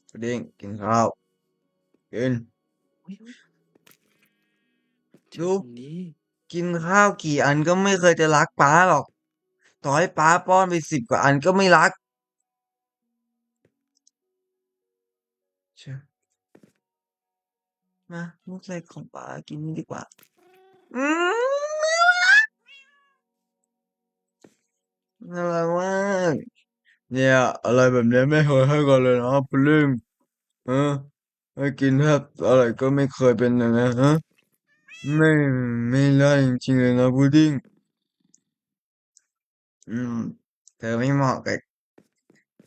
พุดดิ้งกินข้าวกินอุ๊ยเจอดูของนี้กินข้าวกี่อันก็ไม่เคยจะรักป้าหรอกต่อให้ป้าป้อนไป10 กว่าอันก็ไม่รักเชื่อมาลูกเล็กของป้ากินดีกว่าอืมน่ารักมากเนี่ยอะไรแบบเนี้ยไม่เคยให้กันเลยนะพุดดิ้งเออให้กินแทบอะไรก็ไม่เคยเป็นอย่างนั้นฮะไม่ไม่ได้จริงๆเลยนะพุดดิ้งอืมเธอไม่เหมาะกับ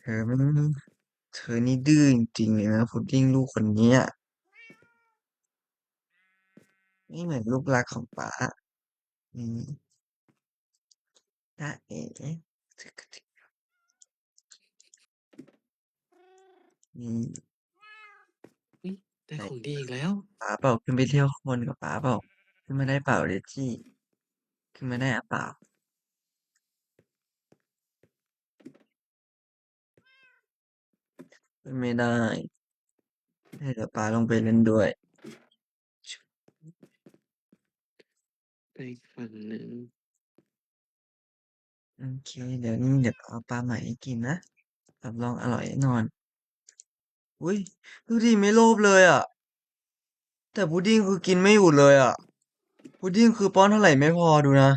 เธอไม่เธอนี่ดื้อจริงๆเลยนะพุดดิ้งลูกคนเนี้ยไม่เหมือนลูกรักของป๋าอืมตาเอ๋อืมอุ๊ยได้ไหนของดีอีกแล้วป๋าเปล่าขึ้นไปเที่ยวข้างบนกับป๋าเปล่าขึ้นมาได้เปล่าเดจี้ขึ้นมาได้อะเปล่าขึ้นไม่ได้ให้เดี๋ยวป๋าลงไปเล่นด้วยไปอีกฝั่งหนึ่งโอเคเดี๋ยวเอาปลาใหม่ให้กินนะรับรองอร่อยแน่นอนอุ้ยดูดิไม่โลภเลยอ่ะแต่พุดดิ้งคือกินไม่หยุดเลยอ่ะพุดดิ้งคือป้อนเท่าไหร่ไม่พอดูนะ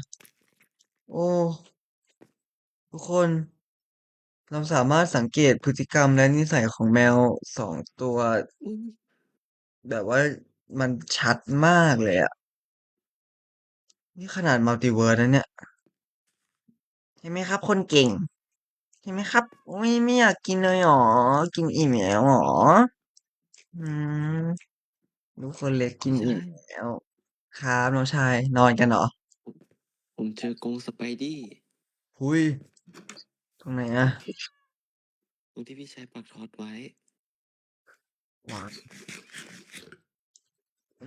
โอ้ทุกคนเราสามารถสังเกตพฤติกรรมและนิสัยของแมว2 ตัวอุ๊ยแบบว่ามันชัดมากเลยอ่ะนี่ขนาดมัลติเวิร์สนะเนี่ยใช่ไหมครับคนเก่งใช่ไหมครับโอ้ยไม่อยากกินเลยหรอกินอิ่มแล้วหรออืมลูกคนเล็กกินใช่อิ่มแล้วครับน้องชายนอนกันเหรอผมผมเจอกรงสไปดี้หุยตรงไหนอะ รงที่พี่ชายปักทอดไว้ ว้าว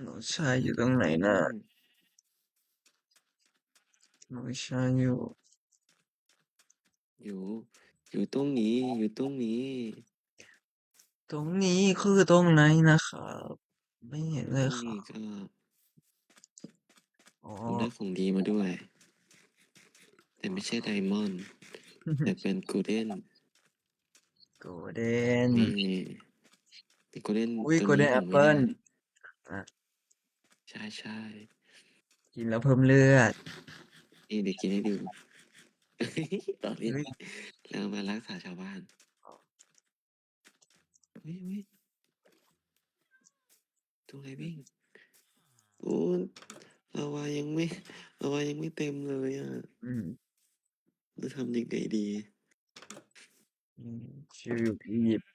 น้องชายอยู่ตรงไหนนะน้องชายอยู่อยู่อยู่ตรงนี้อยู่ตรงนี้ตรงนี้คือตรงไหนนะครับไม่เห็นเลยตรงนี้ครับก็อ๋อ ผมได้ของดีมาด้วย แต่ไม่ใช่ไดมอนด์แต่เป็นโกลเด้น โกลเด้นนี่แต่โกลเด้นอุ้ยตัวโกลเด้นแอนี้ผมไม่ได้ปเปิลอ่ะใช่ใช่กินแล้วเพิ่มเลือดนี่เดี๋ยวกินให้ดู ตอนเล่นเฮ้ยแล้วมารักษาชาวบ้านเฮ้ยเฮ้ยตัวอะไรวิ่งโอ้ลาวายังไม่ลาวายังไม่เต็มเลยอ่ะอืมจะทำยังไงดีอืมชิวอยู่อียิปต์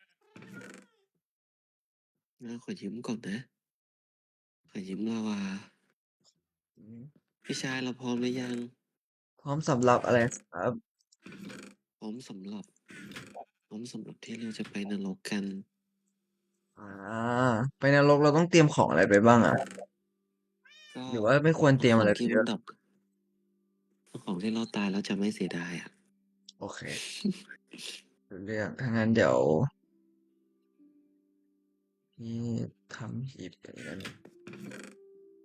ขอยืมก่อนนะขอยืมลาวาอืมพี่ชายเราพร้อมหรือยังพร้อมสำหรับอะไรครับพร้อมสำหรับพร้อมสำหรับที่เราจะไปนรกกันอ่าไปนรกเราต้องเตรียมของอะไรไปบ้างอ่ะก็หรือว่าไม่ควรเตรียมเอาของอะไรไปเยอะที่มันดับเอาของที่เราตายแล้วจะไม่เสียดายอ่ะ โอเครู้เรื่องถ้างั้นเดี๋ยวพี่ทำหีบกันกัน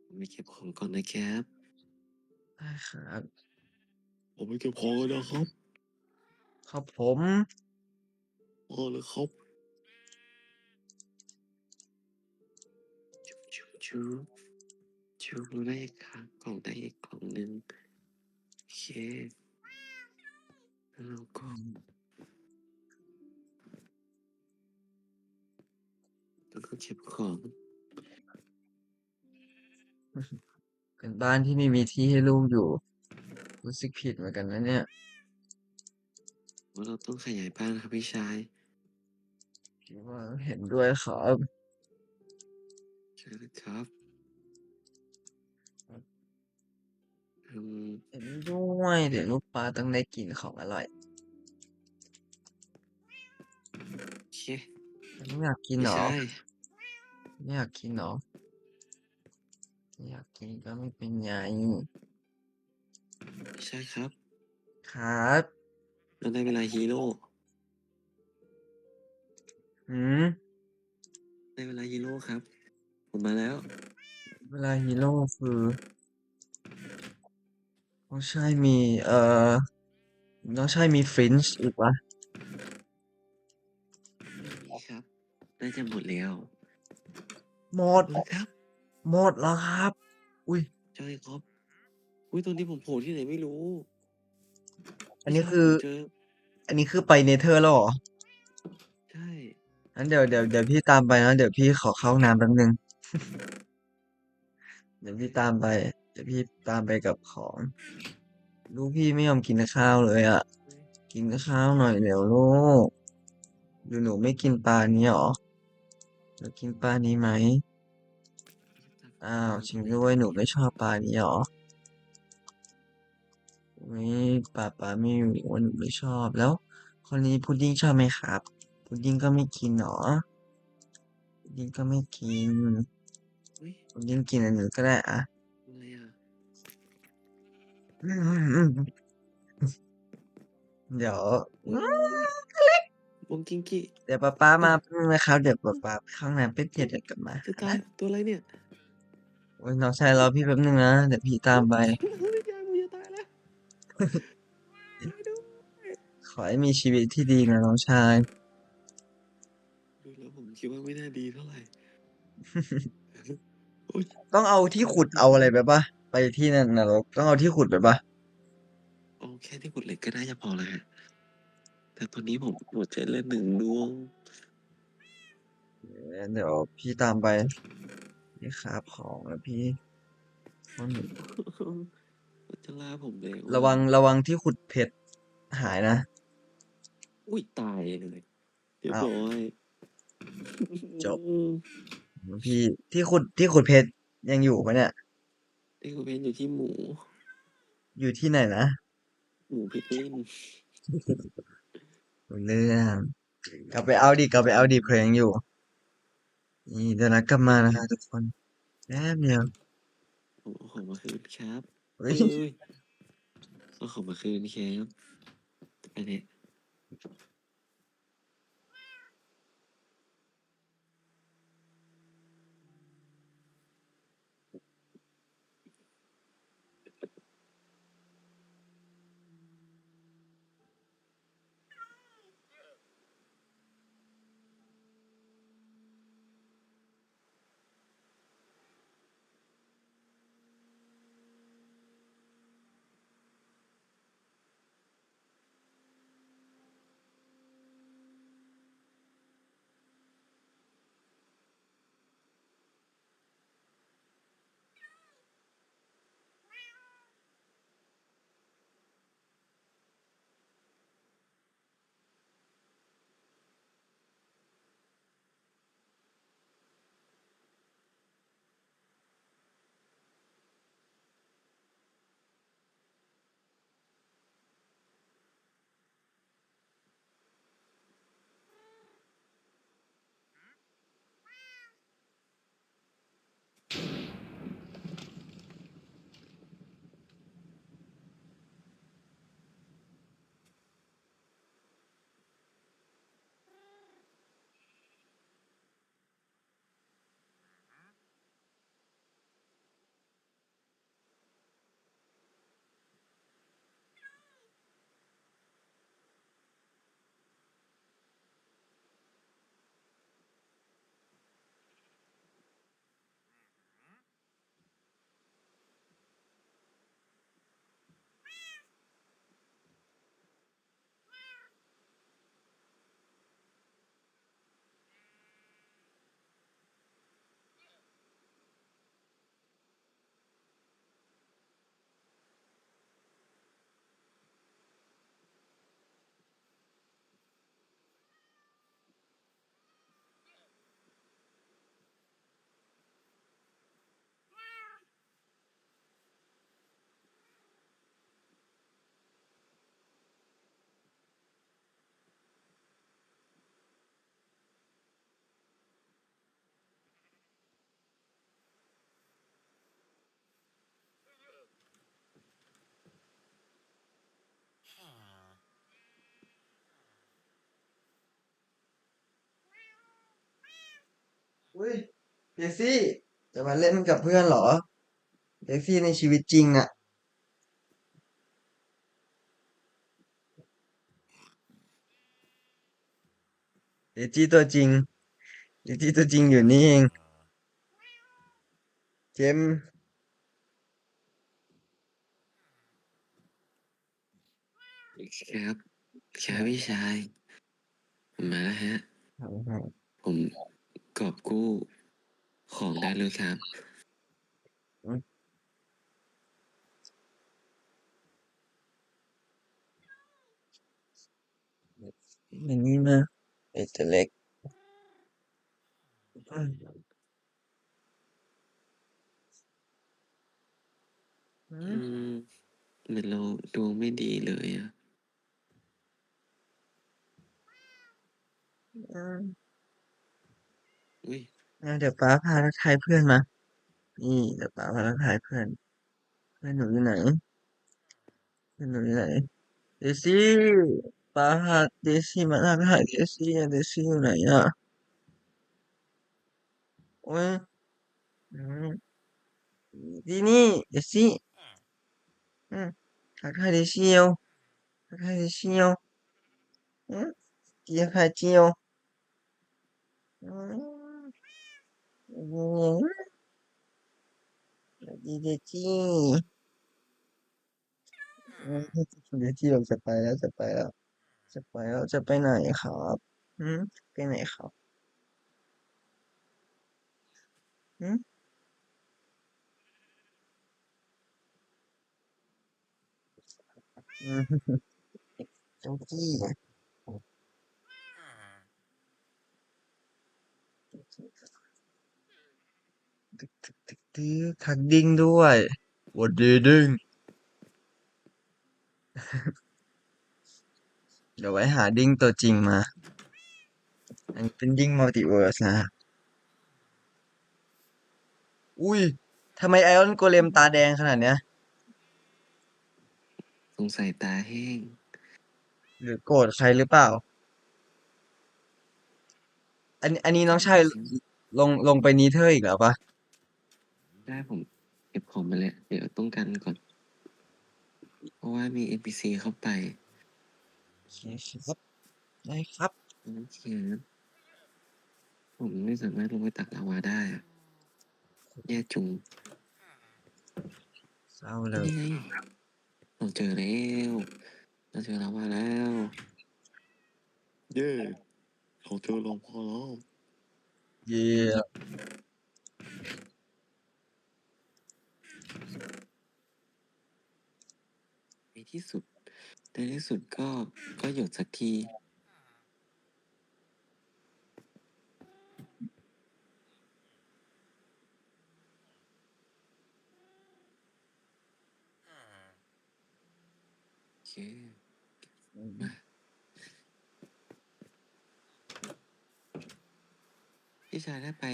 ผมไปเก็บของก่อนนะครับได้ครับผมไปเก็บของก่อนนะครับครับผม พอเลยครับชูชูชูได้อีกครั้งกล่องได้อีกกล่องหนึ่งโอเคแล้วเราก็เก็บของ เป็นบ้านที่ไม่มีที่ให้ลูกอยู่รู้สึกผิดเหมือนกันนะเนี่ยว่าเราต้องขยายบ้านครับพี่ชายคิดว่าเห็นด้วยครับ ใช่เลยครับอืมเห็นด้วยเดี๋ยวลูกปลาต้องได้กินของอร่อยโอเคไม่อยากกินพี่หรอชายไม่อยากกินหรอไม่อยากกินก็ไม่เป็นไงพี่ชายครับครับเราได้เวลาฮีโร่หืมได้เวลาฮีโร่ครับผมมาแล้วเวลาฮีโร่คือต้องใช่มีเอ่อต้องใช่มีฟรินช์อีกวะไม่มีครับน่าจะหมดแล้ว หมดหมดแล้วครับหมดแล้วครับอุ้ยใช่ครับอุ้ยตอนนี้ผมโผล่ที่ไหนไม่รู้พี่ชายอันนี้คือผมเจออันนี้คือไปเนเธอร์แล้วเหรอใช่งั้นเดี๋ยวพี่ตามไปนะเดี๋ยวพี่ขอเข้าห้องน้ำแป๊บนึงเดี๋ยวพี่ตามไปเดี๋ยวพี่ตามไปกับของลูกพี่ไม่ยอมกินข้าวเลยอ่ะเฮ้ยกินข้าวหน่อยเดี๋ยวลูกหนูไม่กินปลานี้หรอหนูกินปลานี้ไหมอ้าวจริงด้วยหนูไม่ชอบปลานี้หรอไม่ปลาไม่รู้ว่าหนูไม่ชอบแล้วคนนี้พุดดิ้งชอบไหมครับพุดดิ้งก็ไม่กินหรอพุดดิ้งก็ไม่กินเฮ้ยพุดดิ้งกินอันนี้ก็ได้อะ อะไรอ่ะ เดี๋ยวอุ้ยบงกิงกิเดี๋ยวป๊าเอ้ยมาแป๊บนึงนะครับเดี๋ยวป๊าไปเข้าห้องน้ำแป๊บเดียวเอ้ยเดี๋ยวกลับมาจะตายนะตัวอะไรเนี่ยโอ้ยน้องชายรอพี่แป๊บนึงนะเดี๋ยวพี่ตามไป เฮ้ยยายกูจะตายแล้วช่วยด้วยขอให้มีชีวิตที่ดีนะน้องชาย ดูแล้วผมคิดว่าไม่น่าดีเท่าไหร่โอ๊ยต้องเอาที่ขุดเอาอะไรไปปะไปที่นั่นนรกต้องเอาที่ขุดไปปะเอาแค่ที่ขุดเหล็กก็น่าจะพอแล้วฮะแต่ตอนนี้ผมหมดใจเล่นหนึ่งดวง เดี๋ยวพี่ตามไปพี่คาบของแล้วพี่คนมันจะล่าผมแล้วระอ่ะวังระวังที่ขุดเพชรหายนะอุ้ยตายเลยเรียบอ้าวร้อย จบพี่ที่ขุดเพชรยังอยู่ปะเนี่ยไอ้กูเป็นอยู่ที่หมูอยู่ที่ไหนนะหมูพิกลินรู้เรื่อง กลับไปเอาดิกลับไปเอาดิเพลงอยู่นี่เดี๋ยวนัดกลับมานะคะทุกคนแป๊บเดียวผมเอาของมาคืนครับเฮ้ยเอ้ยเอาของมาคืนครับอันนี้อุ้ยเดซี่จะมาเล่นกับเพื่อนเหรอเดซี่ในชีวิตจริงอ่ะเดซี่ตัวจริงเดซี่ตัวจริงอยู่นี่เองเจมส์ครับครับพี่ชายผมมาแล้วฮะผมกอบกู้ของได้เลยครับอย่างนี้มาไอ้ตัวเล็กอือืมมเหมือนเราดวงไม่ดีเลยอะอืมอุ้ยเดี๋ยวป้าพาทักทายเพื่อนมานี่เดี๋ยวป้าพาทักทายเพื่อนเพื่อนหนูอยู่ไหนเพื่อนหนูอยู่ไหนเดซี่ป้าพาเดซี่มาทักทายเดซี่อะเดซี่อยู่ไหนอ่ะโอ้ยอืมที่นี่เดซี่อืมทักทายเดซี่เอวทักทายเดซี่เอวอืมเจียค่ะเจียวอืมอืมดีเดซี่อืมเดซี่เราจะไปแล้วจะไปแล้วจะไปแล้วจะไปไหนครับอืมไปไหนครับอืมอืมเจ้าจี้นะตึกตึกตึกตึกทักดิ้งด้วยหวัดดีดิ้งเดี๋ยวไว้หาดิ้งตัวจริงมา มันเป็นยิ่งมัลติเวิร์สนะอุ้ยทำไมไอออนโกเลมตาแดงขนาดเนี้ยสงสัยตาแห้งหรือโกรธใครหรือเปล่าอันนี้น้องชายจริงลงไปนีเธอร์อีกแล้วปะได้ผมเก็บของมาแล้วเดี๋ยวต้องกันก่อนเพราะว่ามี NPC เข้าไปโอเคครับได้ครับโอเคผมไม่สามารถลงไปตักลาวาได้อะแย่จุงเศร้าเลยนี่ไงเราเจอแล้วเราเจอลาวาแล้วเย้เราเจอหลวงพ่อแล้วเย่ในที่สุดในที่สุดก็หยุดสักทีโอเคมาพี่ชายถ้าไป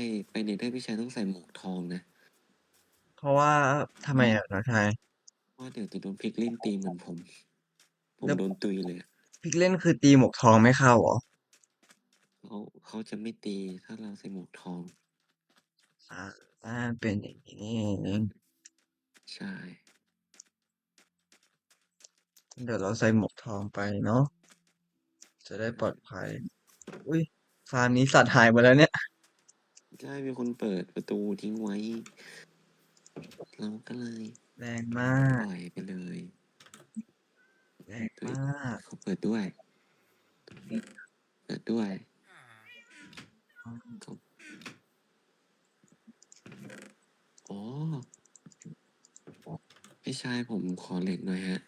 เนเธอร์พี่ชายต้องใส่หมวกทองนะเพราะว่าทำไมอ่ะน้องชายเพราะว่าเดี๋ยวจะโดนพลิกลิ้นตีเหมือนผมแล้วโดนตุยเลยอะ พิกเล่นคือตีหมวกทองไม่เข้าเหรอเขาเขาจะไม่ตีถ้าเราใส่หมวกทองอ่าเป็นอย่างนี้นี่เองใช่เดี๋ยวเราใส่หมวกทองไปเนาะจะได้ปลอดภัยอุ้ยฟาร์มนี้สัตว์หายหมดแล้วเนี่ยใช่มีคนเปิดประตูทิ้งไว้เราก็เลยแรงมากปล่อยไปเลยแรงเฮ้ยมาก เขาเปิดด้วยเปิดด้วยเขาอ๋อพี่ชายผมขอเหล็กหน่อยฮะ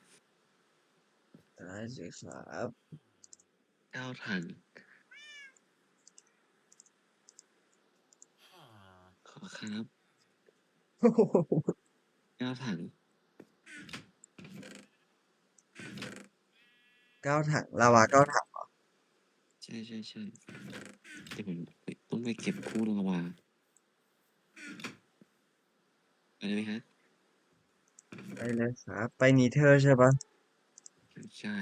ได้สิครับ 9 ถังขอครับ9 ถัง9 ถังลาวา9 ถังใช่ใช่ใช่เดี๋ยวผมต้องไปเก็บคู่ลาวาไปเลยไหมฮะไปเลยครับไปนีเธอร์ใช่ปะใช่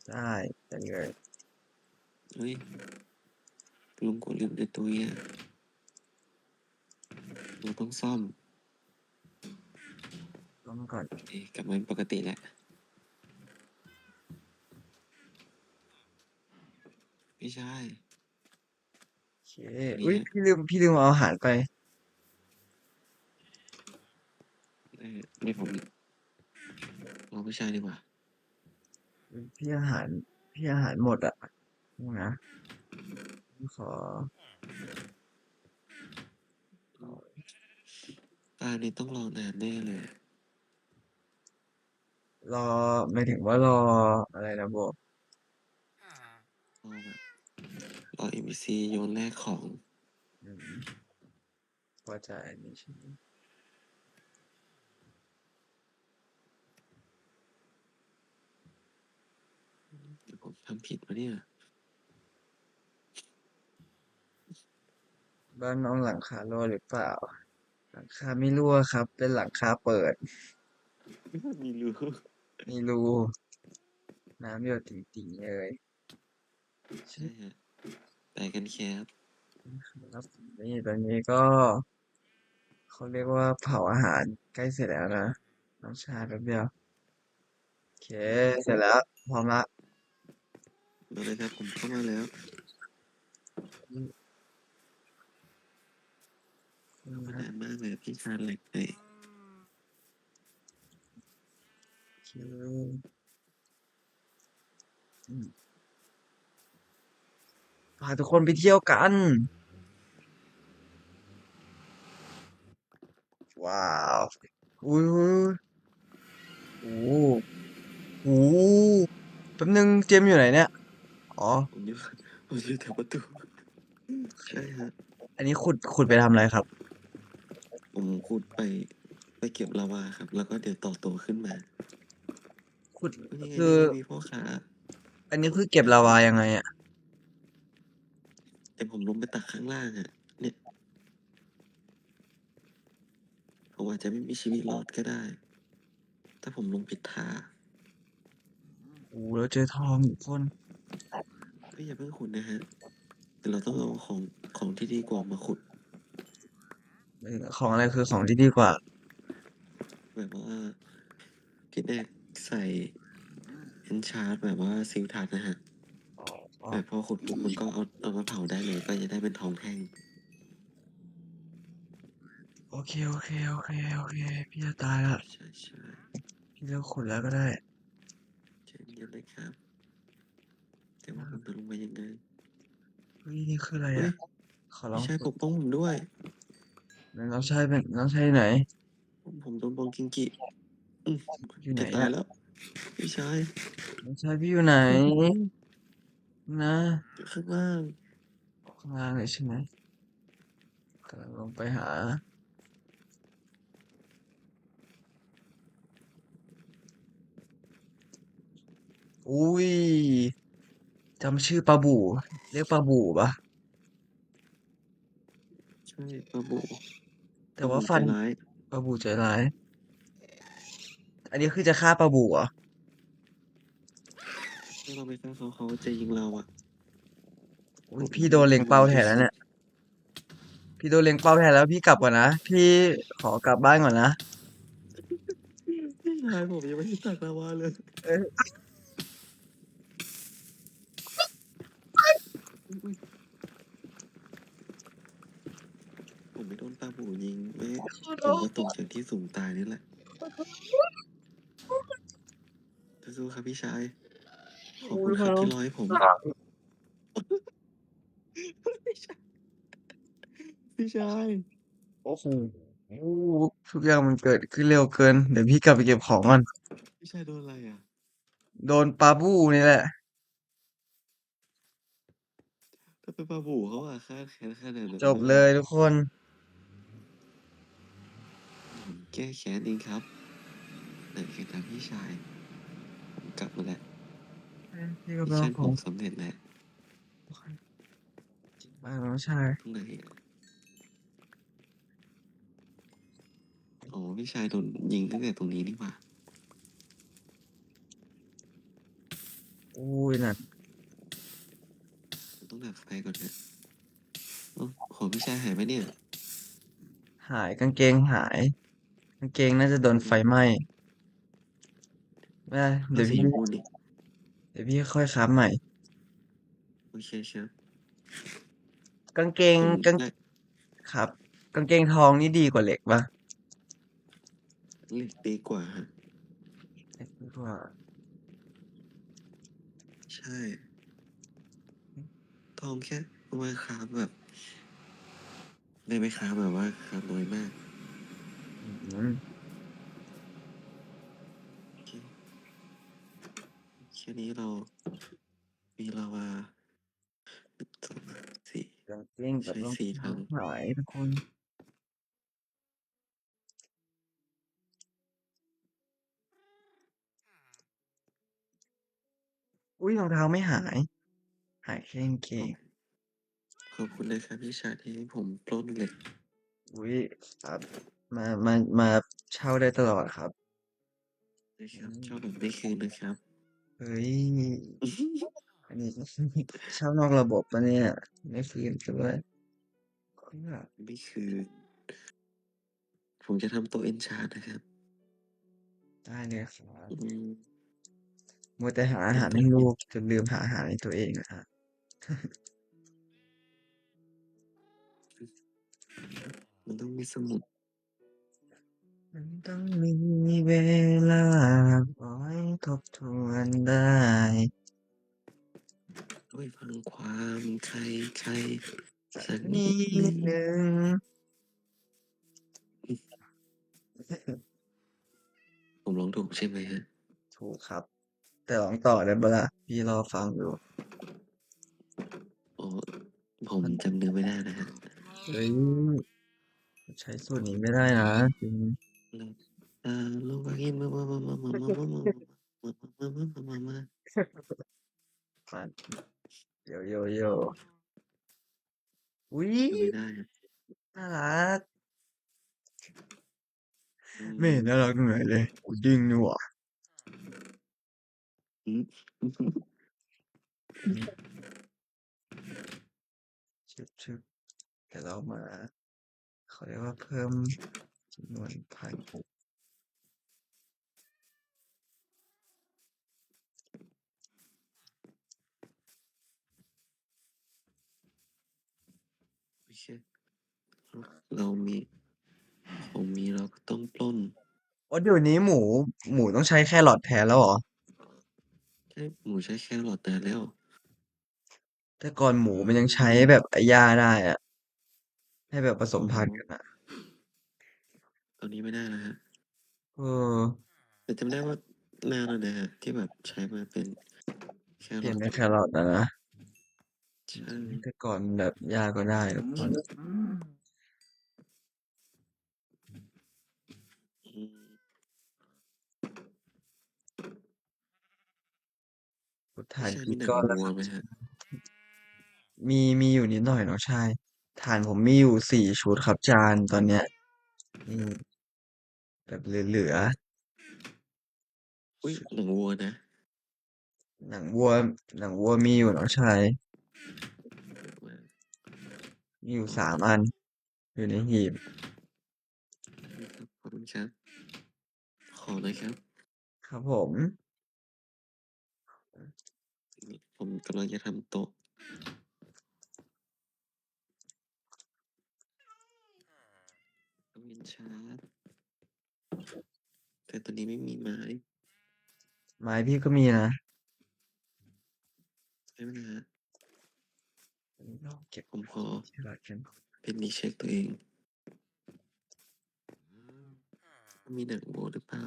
ได้ไปเลยเฮ้ยลุงกดลืมในตัวเนี่ยเราต้องซ่อม ต้มก่อนเอ๊ะกลับมาเป็นปกติแล้วพี่ชายโอเคอุ้ยอันนี้ฮะพี่ลืมเอาอาหารไปไม่ผมรอพี่ชายดีกว่าอุ๊ยพี่อาหารหมดอ่ะนี่นะขอตานี้ต้องรอนานแน่เลยรอไม่ถึงว่ารออะไรนะโบรอแบบรอ NPC โยนแลกของอืมพอใจอันนี้ใช่ไหมเดี๋ยวผมทำผิดวะเนี่ยบ้านน้องหลังคารั่วหรือเปล่าหลังคาไม่รั่วครับเป็นหลังคาเปิดไม่รู้มีรูน้ำหยดติ่งๆเลยใช่ฮะไปกันแคปครับนี่ตอนนี้ก็เขาเรียกว่าเผาอาหารใกล้เสร็จแล้วนะน้ำชาแป๊บเดียวโอเคเสร็จแล้วพร้อมละมาเลยครับผมเข้ามาแล้วก็นานมากเลยพี่ชาร์จเหล็กเลยโอเคอืมพาทุกคนไปเที่ยวกันว้าวอุ้ยโอ้โหโอ้โหแป๊บนึงเจมส์อยู่ไหนเนี่ยอ๋อผมอยู่ผมอยู่แถวประตูใช่ฮะอันนี้ขุดไปทำอะไรครับผมขุดไปเก็บลาวาครับแล้วก็เดี๋ยวต่อตัวขึ้นมาขุดนี่ไงคือนี่ไงมีพ่อค้าอันนี้คือเก็บลาวายังไงอะ แต่ผมลงไปตักข้างล่างอะเนี่ยผมอาจจะไม่มีชีวิตรอดก็ได้ ถ้าผมลงผิดท่าโอ้เราเจอทองอีกคน ก็อย่าเพิ่งขุดนะฮะแต่เราต้องเอาของที่ดีกว่ามาขุดของอะไรคือของที่ดีกว่าแบบว่าพี่แดกใส่เอนชาร์แบบว่าซิลทัดนะฮะอ๋อแบบพอขุดปุ๊บมันก็เอามาเผาได้เลยก็จะได้เป็นทองแท่งโอเคโอเคโอเคโอเคพี่จะตายละใช่ใช่พี่เลิกขุดแล้วก็ได้เช่นเดียวเลยครับแต่ว่าผมจะลงไปยังไงเฮ้ยนี่คืออะไรเฮ้ยอ่ะขอลพี่ชายองขุดปกป้องผมด้วยน้องชายเป็นน้องชายไหนผมโดนบองกิงกิอืมอยู่ไหนอ่ะจะตายแล้วพี่ชายน้องชายพี่อยู่ไหนช่วยผมนะอยู่ข้างล่างข้างล่างเลยใช่ไหมกำลังลงไปหาอุ้ยจำชื่อปลาบู่เรียกปลาบู่ปะใช่ปะโบปะโบแต่ว่าฟันใจร้ายปลาบู่ใจร้ายอันนี้คือจะฆ่าปลาบู่เหรอถ้าเราไปฆ่าเขาจะยิงเราอ่ะอุ้ผมยพี่โดนเล็งเป้าแทนแล้วเนี่ยพี่โดนเล็งเป้าแทนแล้วพี่กลับก่อนนะพี่ขอกลับบ้านก่อนนะพี่ชายผมยังไม่ได้ตักลาวาเลยเอ้ยอุ๊ยผมไม่โดนปลาบูยิงไม่ขอโทผมก็ตกษจากที่สูงตายนี่แหละสู้ๆครับพี่ชายขอบอุ้คุณครับยขอโทษ ที่รอให้ผมพี่ชายพี่ชายโอ้โหทุกอย่างมันเกิดขึ้นเร็วเกิน เดี๋ยวพี่กลับไปเก็บของก่อนพี่ชายโดนอะไรอ่ะโดนปลาบูนี่แหละ ถ้าเป็นปลาบูเขาอ่ะฆ่าแค้นขนาดนั้นจบเลเลยเหรอยทุกคน ผมแก้แค้นเองครับไหนคือตามพี่ชายผมกลับมาแล้วพี่มิชกำลังของชั่นผมสำเร็จแล้วบ้านน้องชายตรงไหนอะอ๋อพี่ชายโดนยิงตั้งแต่ตรงนี้นี่หว่าอุ้ยน่ะผมต้องดับไฟก่อนนะอ๋อของพี่ชายหายไปเนี่ยหายกางเกงหายกางเกงน่าจะโดนโอ้ไฟไหม้ไม่เป็นไรเอาสีชมพูนี่เดี๋ยวพี่ค่อยค้าฟใหม่ โอเคครับกางเกงผมกางได้ครับกางเกงทองนี่ดีกว่าเหล็กปะเหล็กดีกว่าฮะเหล็กดีกว่าใช่ทองแค่เอามาค้าฟแบบได้ไหมค้าฟแบบว่าค้าฟน้อยมากอืมโอเคแค่นี้เรามีลาวาสี่กางเกงกับใช้รองสี่ถังเท้าหายทุกคนอุ้ยรองเท้าไม่หายหายแค่กางเกง ขอบขอบคุณเลยครับพี่ชายที่ให้ผมปล้นเหล็กอุ้ยครับมาเช่าได้ตลอดครับนะคอืรับชอบมแบบไม่คืนนะครับ เฮ้ยอันนี้เช่านอกระบบปะเนี่ยไม่ฟรีด้วยเพื่อไม่คืนผมจะทำโต๊ะเอนชาร์นะครับได้เลยครับอืมมัวแต่หาอาเป็นหารโต๊ะเอนให้ลูกจนลืมหาอาหารให้ตัวเองนะฮะมันต้องมีสมุดมันต้องมีเวลาคอยทบทวนได้ด้วยฟังความใครสักสักนินิดหนึ่งดหนึ่งผมร้องถูกใช่ไหมฮะถูกครับแต่ลองต่อได้ปะล่ะพี่รอฟังอยู่โอ้ผมมันจำเนื้อไม่ได้นะฮะเฮ้ยใช้สูตรนี้ไม่ได้นะจริง หลับตาลงไปมา มาโยโยโย อุ้ยก็ไม่ได้อะน่ารักอืไม่เห็นน่ารักตรงไหนเลยพุดดิ้งนี่หว่าอืม อืมชึบเดี๋ยวเรามาเขาเรียกว่าเพิ่มจำนวนพันธุ์โอเคเรามีของมีเราก็ต้องปล้นอ๋อเดี๋ยวนี้หมูต้องใช้แครอทแทนแล้วเหรอใช่หมูใช้แครอทแต่แล้ว แต่ก่อนหมูมันยังใช้แบบไอ้หญ้าได้อะให้แบบผสอ๋อมพันธุ์กันอะตอนนี้ไม่ได้แล้วฮะเออแต่จำได้ว่านานแล้วนะฮะที่แบบใช้มาเป็นแคเปลี่ยนรอทเป็นแครอทนะจใช่ริงๆแต่ก่อนแบบหญ้าก็ได้แล้วก่อนอืมถ่านพี่ชายมีกี่ก้อนแล้วหนังวัครับวไหมฮะมีอยู่นิดหน่อยน้องชายถ่านผมมีอยู่4 ชุดครับจานตอนเนี้ยนี่แบบเหลืออุ้ยหนังวัวนะๆหนังวัวหนังวัวมีอยู่น้องชายมามีอยู่อ๋อ3 อันอยู่ในหีบครับขอบคุณครับขอเลยครับครับผมนี่ผมกำลังจะทำโต๊ะทำเอนชาร์ดแต่ตอนนี้ไม่มีไม้ไม้พี่ก็มีนะใช่ไหมนะฮะอันนี้เราเก็บผมขอที่รักกันเป็นรีเช็คตัวเองว่ามีหนังวัวหรือเปล่า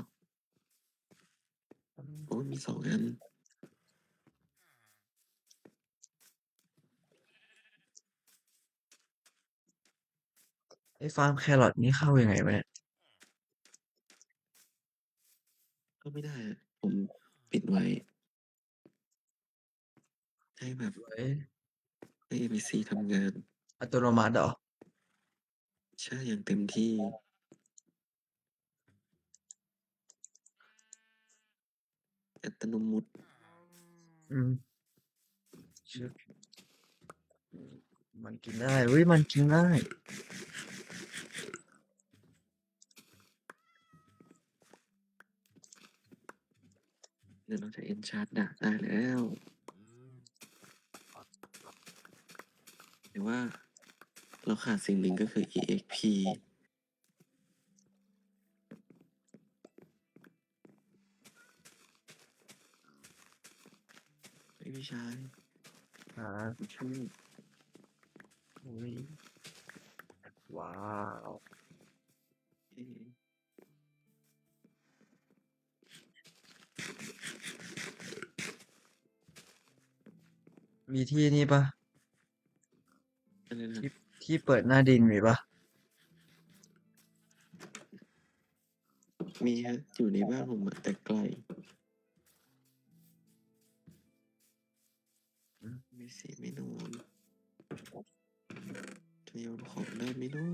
โอ้มี2 อันไอ้ฟาร์มแครอทนี่เข้ายังไงวะเนี่ยก็ไม่ได้อะผมปิดไว้ให้แบบไว้ ให้ NPC ทำงานอัตโนมัติเหรอใช่อย่างเต็มที่อัตโนมัติอืมชึบมันกินได้เฮ้ยมันกินได้เดี๋ยวเราจะเอนชาร์ดดาบได้แล้วแต่ว่าเราขาดสิ่งหนึ่งก็คือ EXP ไม่พี่ชายครับมาช่วยอุ้ยว้าวเอ๊ะมีที่นี่ปะอะไรนะที่ที่เปิดหน้าดินมีปะมีฮะอยู่ในบ้านผมอะแต่ไกลอืมไม่สิไม่นอนจะโยนของได้ไหมเนาะ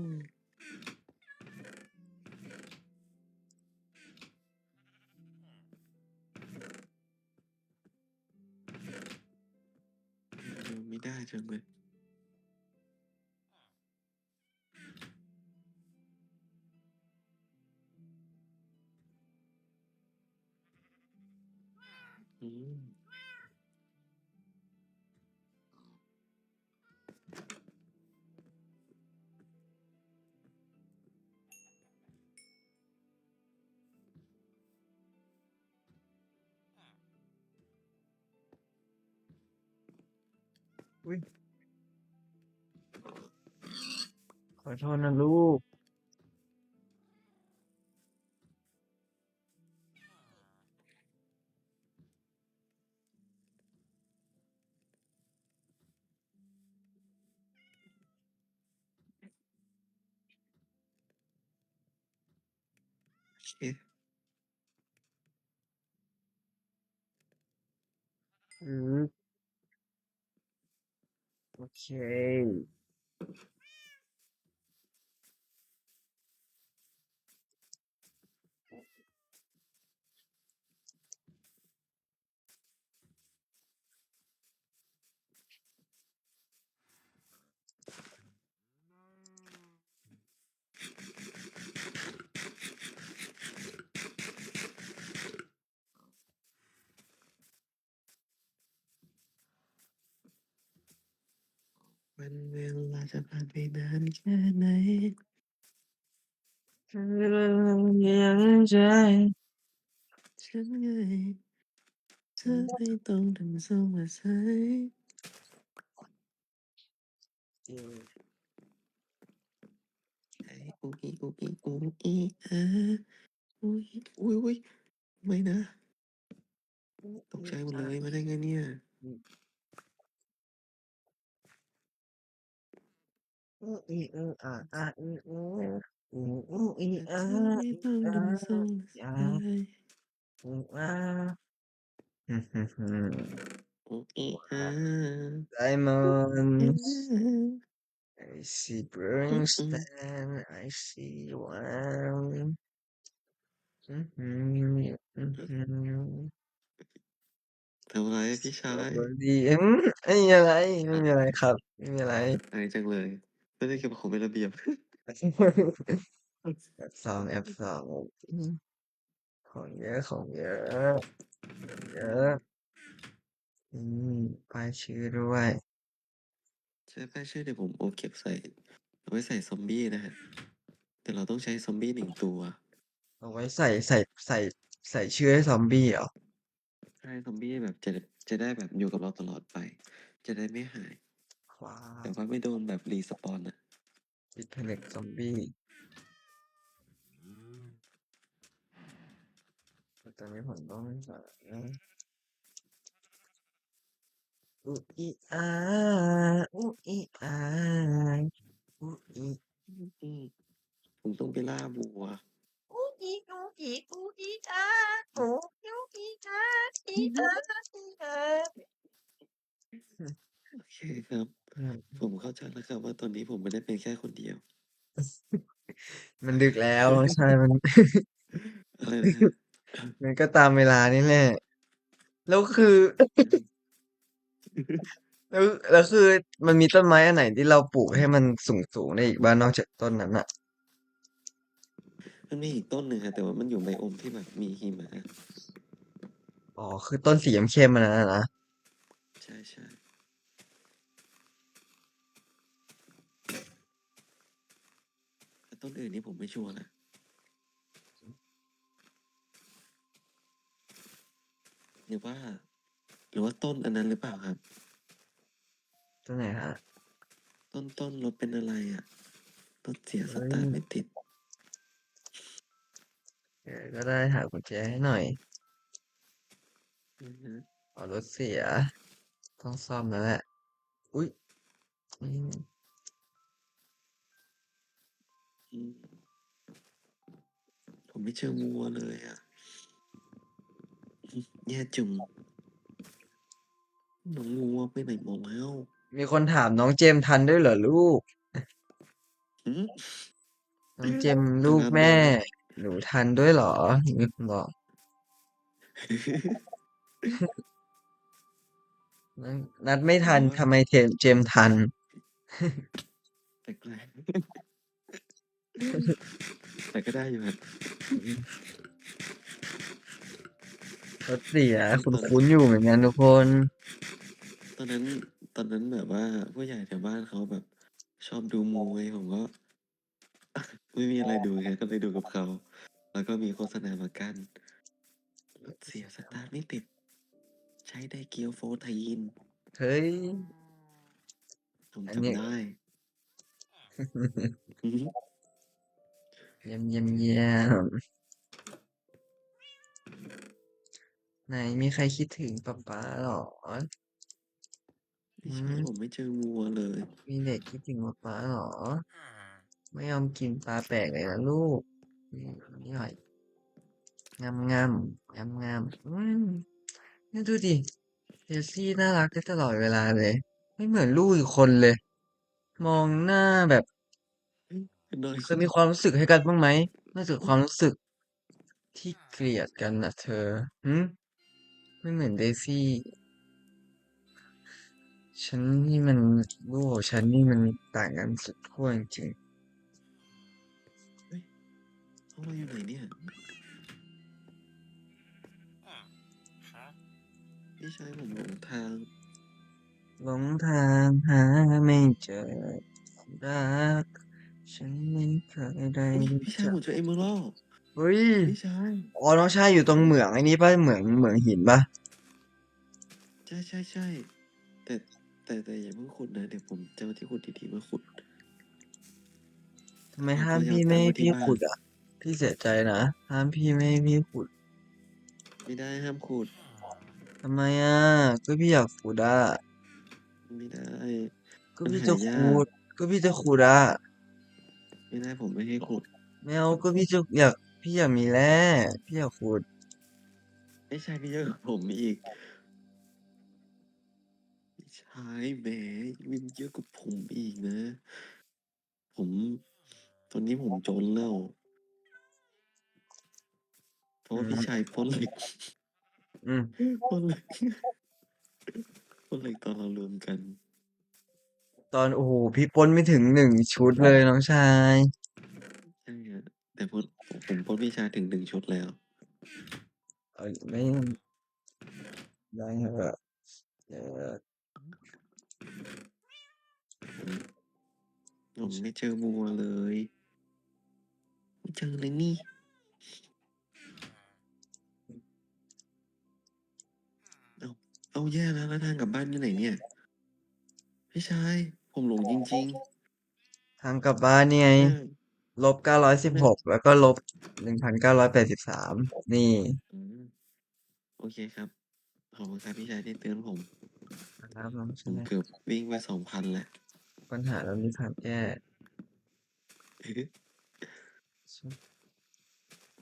โยนไม่ได้จังเลยอืมอุ้ยขอโทษนะลูกโอเคอืมโอเค วันเวลาจะผ่านไปนานแค่ไหนยังใจฉันไงเธอไม่ต้องทำสงสัยไอ้อุ๊ยอุ๊ยอุ๊ยอุ๊ยอุ๊ยอุ๊ยอุ๊ยไม่นะตกใจหมดเลยมาได้ไงเนี่ยแต่เธอไม่ต้องทำสงสัยอุ๊ยDiamonds, I see burning stand, I see one. ทำอะไรพี่ชาย Strawberry ไม่มีอะไรไม่มีอะไรครับไม่มีอะไร อายจังเลยไม่ได้เก็บของเป็นระเบียบ แอบส่องแอบส่องของเยอะของเยอะเยอะอืมป้ายชื่อด้วย ใช่ป้ายชื่อเดี๋ยวผมโอเก็บใส่เอาไว้ใส่ซอมบี้นะฮะแต่เราต้องใช้ซอมบี้1 ตัวเอาไว้ใส่ใส่ชื่อให้ซอมบี้เหรอใช่ซอมบี้แบบจะได้แบบอยู่กับเราตลอดไปจะได้ไม่หายว้าแต่วว่าไม่โดนแบบรีสปอนอ่ะปิดผนึกซอมบี้ตอนนี้ผมต้องใส่อุอีอาอุอีอาอุอีอืมผมต้องไปล่าวัวอูอีอูอีอูอีอาอูอูอีอาอีอาอีอาโอเคครับผมเข้าใจแล้วครับว่าตอนนี้ผมไม่ได้เป็นแค่คนเดียว มันดึกแล้วใช่มัน อะไรนะฮะ มันก็ตามเวลานี่แหละแล้วคือ แล้วคือมันมีต้นไม้อันไหนที่เราปลูกให้มันสูงได้อีกบ้างนอกจากต้นนั้นอ่ะมันมีอีกต้นหนึ่งฮะแต่ว่ามันอยู่ไบโอมที่แบบมีหิมะอ๋อคือต้นสีเข้มๆมันนั้นนะใช่ใช่แต่ต้นอื่นนี่ผมไม่ชัวร์นะหรือว่าหรือว่าต้นอันนั้นหรือเปล่าครับ ต้นไหนฮะต้นรถเป็นอะไรอ่ะรถเสียสเฮ้ยตาร์ทไม่ติดก็ได้หากุญแจให้หน่อยอือฮึอ๋อรถเสียต้องซ่อมแล้วแหละอุ้ยอืมอืมผมไม่เจอวัวเลยอ่ะแย่จุงน้องวัวไปไหนหมดแล้วมีคนถามน้องเจมส์ทันด้วยเหรอลูกหืมน้องเจมส์น้องอาร์มบลูกแม่อกว่า หนูทันด้วยเหรอมีคนบอก นันัดไม่ทันบอกว่าทำไมเจมส์ทันแปลกๆแต่ก็ได้อยู่ครับอืมรถเสียคือคุ้นๆอยู่เหมือนกันทุกคนตอนนั้นตอนนั้นแบบว่าผู้ใหญ่แถวบ้านเขาแบบชอบดูมวยผมก็ไม่มีอะไรดูไงก็เลยดูกับเขาแล้วก็มีโฆษณามากั้นรถเสียสตาร์ทไม่ติดใช้ไดเกียวโฟร์ไทยินเฮ้ยผมอันนี้ จำได้ อือฮึเยี่ยมเยี่ยมเยี่ยมไหนมีใครคิดถึงป๊าป๊าหรอไม่อืใช่มผมไม่เจอวัวเลยมีเด็กคิดถึงป๊าป๊าหรอไม่ยอมกินปลาแปลกเลยนะลูกนี่หน่อยงามงามงามงามนี่ดูดิเจสซี่น่ารักได้ตลอดเวลาเลยไม่เหมือนลูกอีกคนเลย มองหน้าแบบ เป็นน้อย เคยมีความรู้สึกให้กันบ้างไหมนอกจากความรู้สึกที่เกลียดกันนะเธอหืมไม่เหมือนเดซี่ฉันนี่มันโลกของฉันนี่มันต่างกันสุดขั้วจริงเฮ้ยเขามาอยู่ไหนเนี่ยพี่ชายผมหลงทาง ๆหลงทางหาไม่เจอรักฉันไม่เคยได้อุ้ยรู้จักพี่ชายผมเจอเอเมอรัลด์เฮ้ยพี่ชายอ๋อน้องชายอยู่ตรงเหมืองไอ้นี้ป่ะเหมืองหินป่ะใช่ใช่ใช่แต่แต่อย่าเพิ่งขุดนะเดี๋ยวผมจะเอาที่ขุดดีๆมาขุดทำไมแล้วห้ามก็จะเอาตังค์พี่ไม่ให้ไว้ที่บ้านพี่ขุดอ่ะพี่เสียใจนะห้ามพี่ไม่ให้พี่ขุด ไม่ได้ห้ามขุดทำไมอ่ะก็พี่อยากขุดอ่ะไม่ได้ก็มันพี่จะขุหายากดก็พี่จะขุดอ่ะไม่ได้ผมไม่ให้ขุดไม่เอาก็พี่อยากมีแร่พี่อยากขุดไม่ใช่พี่เยอะกว่าผมอีกไม่ใช่แหมวินเยอะกว่าผมอีกนะผมตอนนี้ผมจนแล้วเพราะอืว่าพี่ชามยปล้นเหล็ก อืม ปล้นเหล็กปล้นเหล็กตอนเรารวมกัน ตอนโอ้โหพี่ปล้นไม่ถึง1 ชุดเลยน้องชายใช่ฮะแต่ผมปล้นพี่ชายถึง1 ชุดแล้วไม่ได้แบบเออผมไม่เจอมัวเลยไม่เจอเลยนี่เอาเอาแย่แล้วทางกลับบ้านอยู่ไหนเนี่ยพี่ชายผมหลงจริงทางกลับบ้านนี่ไงๆน่า-916แล้วก็-1983นี่อืมโอเคครับขอบคุณครับพี่ชายที่เตือนผมนะครับน้องชายผมเกือบวิ่งไป2,000แหละ ปัญหาเรามีทางแก้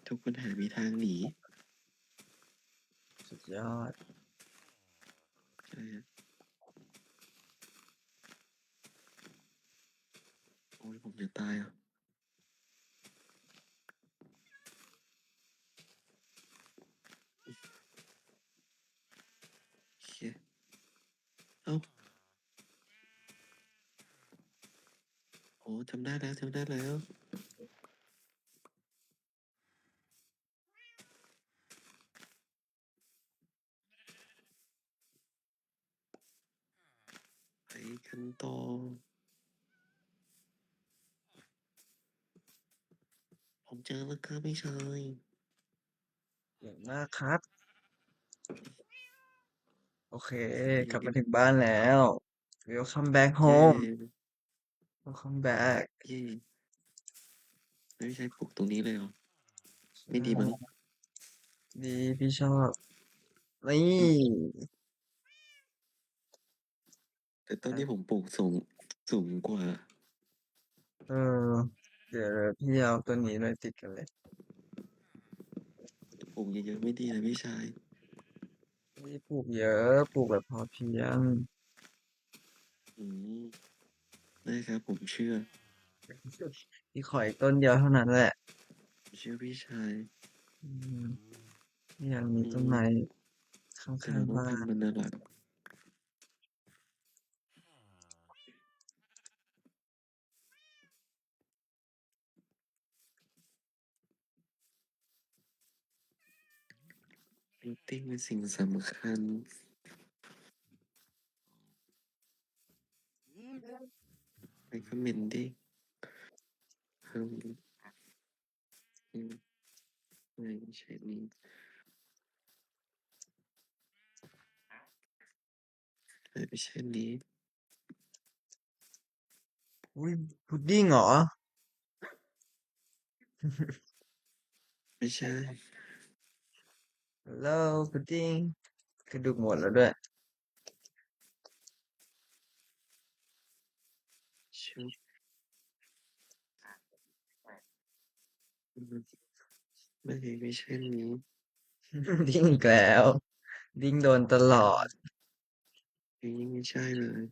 ทุกปัญหามีทางหนีสุดยอดใช่ฮะโอ้ยผมจะตายอ่ะโอเคเอ้าโอ้จำได้แล้วจำได้แล้วไปกันต่อผมเจอแล้วครับพี่ชาย เก่งมากครับ โอเคกลับมาถึงเบ้านแล้ว Welcome back ย้ home Welcome back เย่ไม่ใช่ปลูกตรงนี้เลยเหรอใชไม่ดีมั้ง่ดีพี่ชอบนี่อืมแต่ต้นที่ผมปลูกสูงกว่าเออเดี๋ยวพี่เอาตัวนี้เลยติดกันเลยปลูกเยอะๆไม่ดีนะพี่ชายพี่ปลูกเยอะปลูกแบบพอเพียง อืมได้ครับผมเชื่อพี่ขออีกต้นเดียวเท่านั้นแหละผมเชื่อพี่ชายอืมพี่อยากมีอืต้นไม้มขแต่้างเราต้องๆบ้านทำมันน่ารักรูทติ้งเป็นสิ่งสำคัญไปคอมเมนต์ดิอืมอืมไม่ใช่นี้ไม่ใช่นี้อุ้ยพุดดิ้งเหรอ ไม่ใช่แล้วพุดดิ้งกระดูกหมดแล้วด้วยชุบอืมไม่ใช่นี้ ดิ้งอีกแล้วดิ้งโดนตลอดนี่ไม่ใช่เลย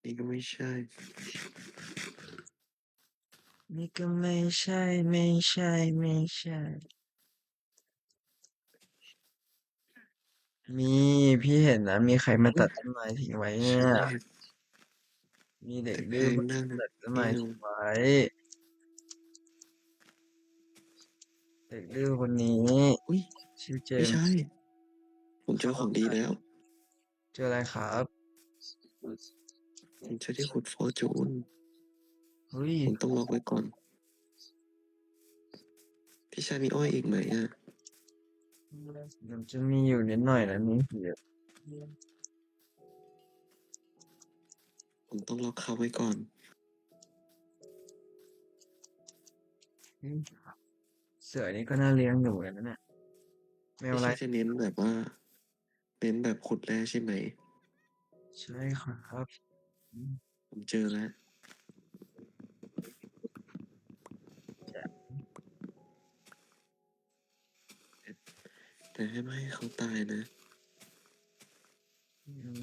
นี่ก็ไม่ใช่ นี่ก็ไม่ใช่ไม่ใช่ไม่ใช่ มีพี่เห็นนะมีใครมาอุ๊ยตัดต้นไม้ทิ้งไว้ฉัเนี่ยนแอบมีเด็กแอบดื้อมานั่งตัดต้นไม้แก้วทิ้งไว้เด็กดื้อคนนี้อุ๊ยชื่อเจไม่ใช่มส์ผมเจอของดีแล้ว เจออะไรครับผมเจอที่ขุดฟอร์จูนเฮ้ยผมต้องล็อกไว้ก่อน พี่ชายมีอ้อยอีกไหมอ่ะ มันจะมีอยู่นิดหน่อยนะนี่เดี๋ยวผมต้องล็อกเขาไว้ก่อน เสือนี่ก็น่าเลี้ยงอยู่เหมือนกันนะเนี่ยแมวพี่อะไรชายจะเน้นแบบว่า เน้นแบบขุดแร่ใช่ไหม ใช่ครับอืมผมเจอแล้ว แต่ให้ไม่ให้เขาตายนะ อืม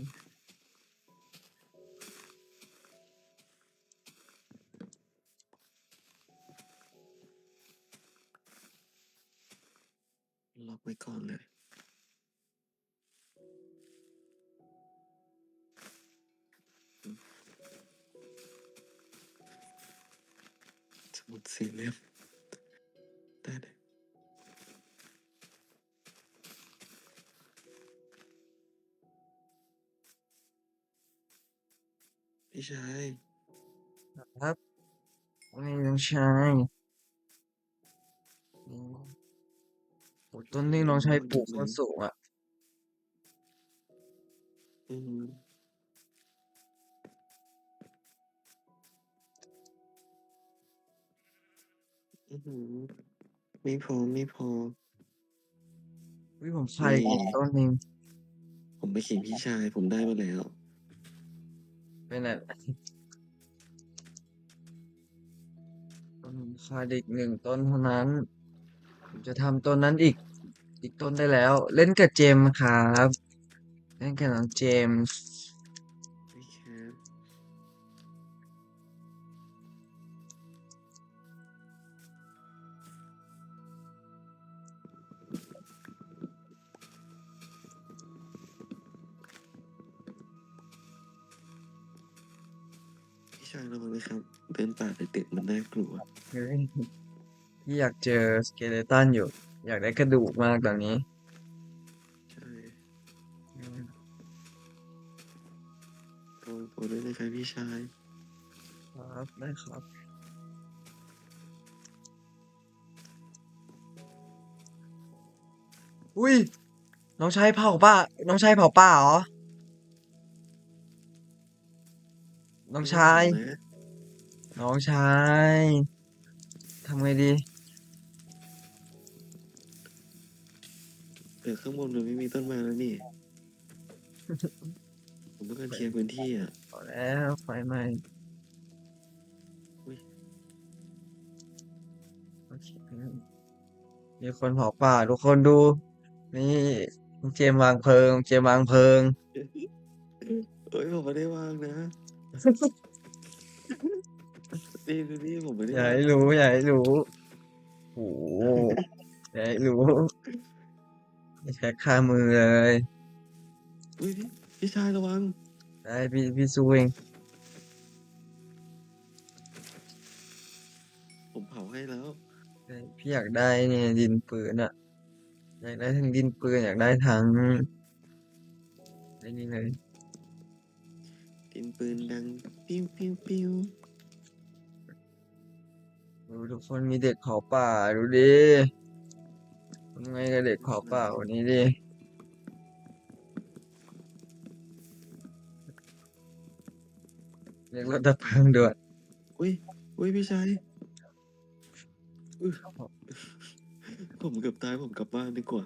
ล็อกไว้ก่อนเลย สมุดสี่เล่มได้เลยพี่ชาย ครับไม่ต้องใช้อืมโอ้ต้นนี้มีต้นน้องชายไม้เยอะไหมปลูกโคนสูงอ่ะอืมอือหือไม่พอไม่พอ วิผมขาดนี่ อีกนิดต้นหนึ่งผมไปขิงพี่ชาย ผมได้มาแล้ว เป็นอะไรต้นขาดอีกหนึ่งต้นเท่านั้นผมจะทำต้นนั้นอีกต้นได้แล้วเล่นกับเจมส์ครับเล่นกับน้องเจมส์ไม่แค่พี่ชายระวังนะครับ เดินป่าดึกๆมันน่ากลัว เฮ้ยพี่อยากเจอสเกเลตันอยู่อยากได้กระดูกมากตอนนี้ใช่อืมระวังตัวด้วยนะครับพี่ชาย ครับได้ครับอุ้ยน้องชายเผาป่าน้องชายเผาป่าเหรอน้องไม่ได้ชายเผานะ น้องชายทำไงดีแต่ข้างบนมันไม่มีต้นไม้แล้วนี่ ผมต้องการเคลียร์พื้นที่อ่ะพอแล้วไฟไหม้อุ้ย โอเคมีคนเผาป่าทุกคนดูนี่น้องเจมส์วางเพลิงน้องเจมส์วางเพลิง เอ้ยผมไม่ได้วางนะนี่ดูนี่ผมไม่ได้อย่าวางให้รู้อย่าให้รู้โอ้โหอย่าให้รู้ไม่แค่ค่ามือเลยอุ้ยพี่ชายระวัง ได้พี่สู้เอง ผมเผาให้แล้ว ได้พี่อยากได้เนี่ยดินปืนอ่ะอยากได้ทั้งดินปืนอยากได้ทั้งไอ้นี่เลยดินปืนดังปิ้วปิ้วปิ้วดูทุกคนมีเด็กเผาป่าดูดิทำไงกับเด็กเผาป่าวันนี้ดิเรียกรถดับเพลิงด่วนอุ้ยอุ้ยพี่ชายอุ้ยผมเกือบตายผมกลับบ้านดีกว่า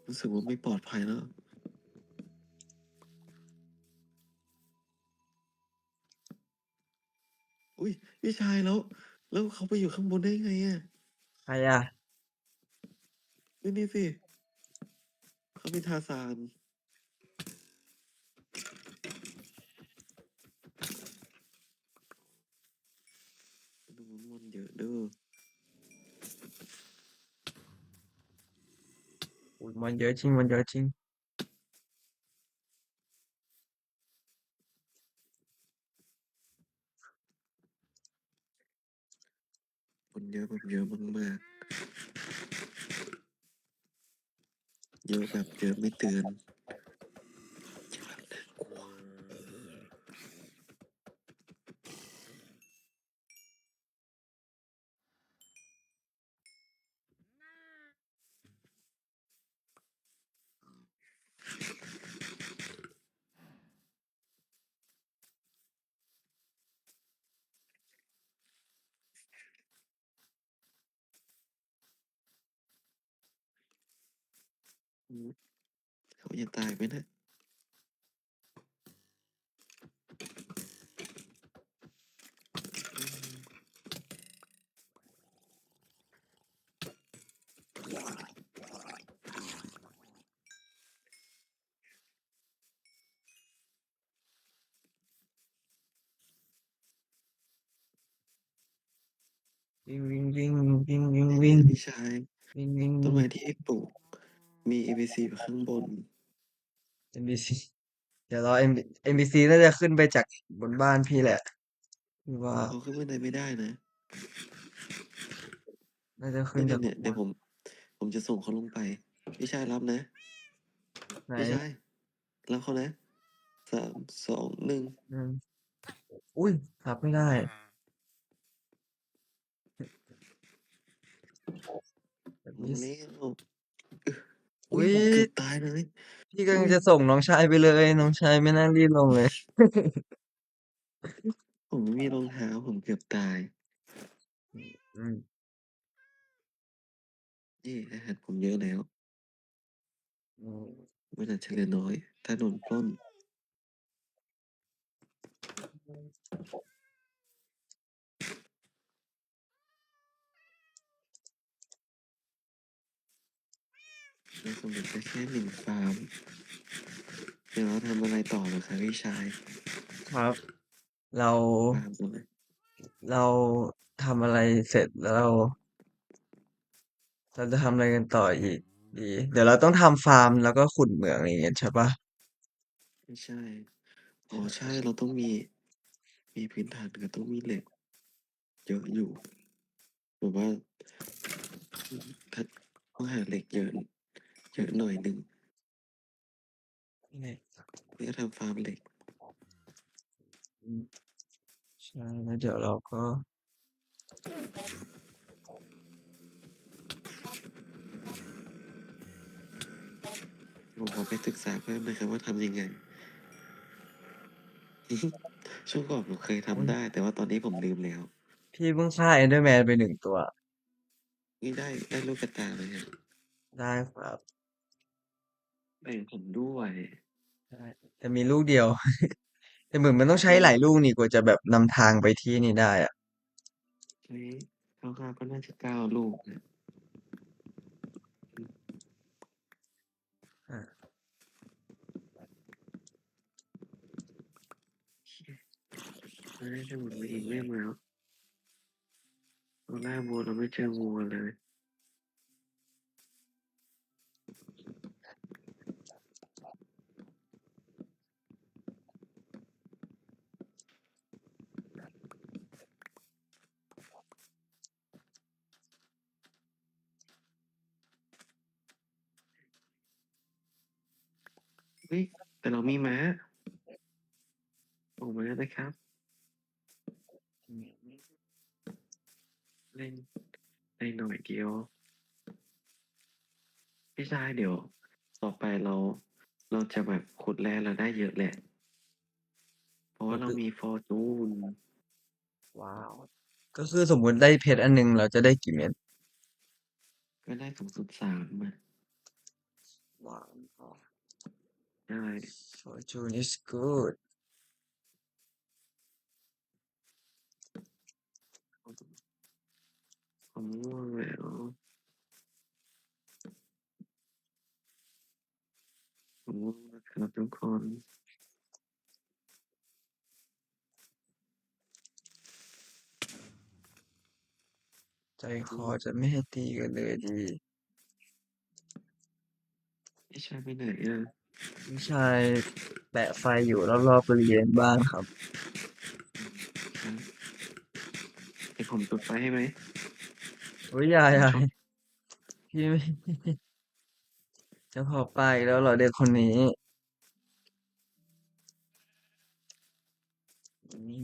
รู้สึกว่าไม่ปลอดภัยแล้ว อุ้ยพี่ชายแล้วเขาไปอยู่ข้างบนได้ไงอ่ะใครอ่ะนี่สิเขาเป็นทาซาน เยอะดู อุ๊ยมันเยอะจริงมันเยอะจริงคนเยอะแบบเยอะมากๆเยอะแบบเยอะไม่เตือนเยอะแบบน่ากลัวอืมเขาจะตายไหมนะวิ่งวิ่งวิ่งวิ่งวิ่งเนี่วิ่งยพี่ชายวิ่งวิ่งต้นวิ่ง ไม้ที่ปลูกมี ABC อยู่ข้างบน NBC เดี๋ยวรอ NBC น่าจะขึ้นไปจากบนบ้านพี่แหละพี่ว่าเขาขึ้นบันไดไม่ได้นะน่าจะขึ้นเนี่ยเนี่ยจากข้างบนเดี๋ยวผมจะส่งเขาลงไปพี่ชายรับนะไหนพี่ชายรับเขานะ3 2 1อืมอุ้ยรับไม่ได้แบบนี้มาแล้วอุ้อุ้ยยผมเกือบตายเลยพี่กำลัอุ้ยงจะส่งน้องชายไปเลยน้องชายไม่น่ารีบลงเลย ผมไม่มีรองเท้าผมเกือบตายอืมนี่อาหารผมเยอะแล้วอืมมันอาจจะเหลือน้อยถ้าโดนปล้นเราสำเร็จไปแค่1 ฟาร์มเดี๋ยวเราทำอะไรต่อเหรอครับพี่ชายครับเราฟาร์มอะไรเราทำอะไรเสร็จแล้วเราจะทำอะไรกันต่ออีกดีเดี๋ยวเราต้องทำฟาร์มแล้วก็ขุดเหมืองอย่างเงี้ยใช่ปะไม่ใช่อ๋อใช่เราต้องมีพื้นฐานก็ต้องมีเหล็กเยอะอยู่แบบว่าถ้าต้องหาเหล็กเยอะเยอะหน่อยหนึ่งนี่เพื่อทำฟาร์มเหล็กอืมใช่แล้วเดี๋ยวเราก็ ผมขอไปศึกษาเพิ่มนะครับว่าทำยังไงช่วงก่อนผมเคยอุ๊ยทำได้แต่ว่าตอนนี้ผมลืมแล้วพี่เพิ่งฆ่าเอนเดอร์แมนไปหนึ่งตัวนี่ได้ลูกกระตายเลยฮะได้ครับแบ่งผมด้วยได้แต่มีลูกเดียวแต่เหมือนมันต้องใช้เราหลายลูกนี่กว่าจะแบบนำทางไปที่นี่ได้อะใช้คร่าวๆก็น่าจะ9 ลูกนะอ่ะน่าจะหมดไปอีกเล่มแล้วเราล่าวัวเราไม่เจอวัวเลยเฮ้ยแต่เรามีม้าออกมานะครับเล่นได้หน่อยเดียวพี่ชายเดี๋ยวต่อไปเราจะแบบขุดแร่เราได้เยอะแหละเพราะว่าเราก็คือมีฟอร์จูน ว้าวก็คือสมมุติได้เพชรอันหนึงเราจะได้กี่เม็ดก็ได้2.3มาว้าว ใช่ fortune is good ผมง่วงแล้วผมง่วงนะครับทุกคน ใจคอจะไม่ให้ตีกันเลยดี พี่ชายไปไหนอ่ะ พี่ชายแปะไฟอยู่รอบๆบริเวณบ้านครับ ครับให้ผมจุดไฟให้ไหม โอ้ยอย่าผมชอบ พี่ไม่ จะพอไปอีกแล้วเหรอเด็กคนนี้นี่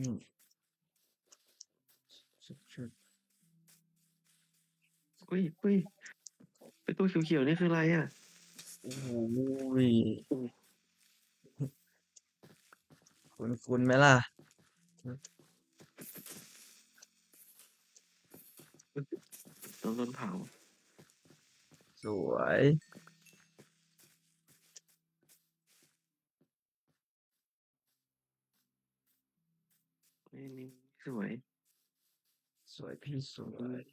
ชุดอุ้ยอุ้ยเป็นตัวเขียวๆนี่คืออะไรอ่ะ โอ้โหยอุ้ยคุณไหมล่ะโดนเผาสวยนี่สวย สวยพี่สวอืมย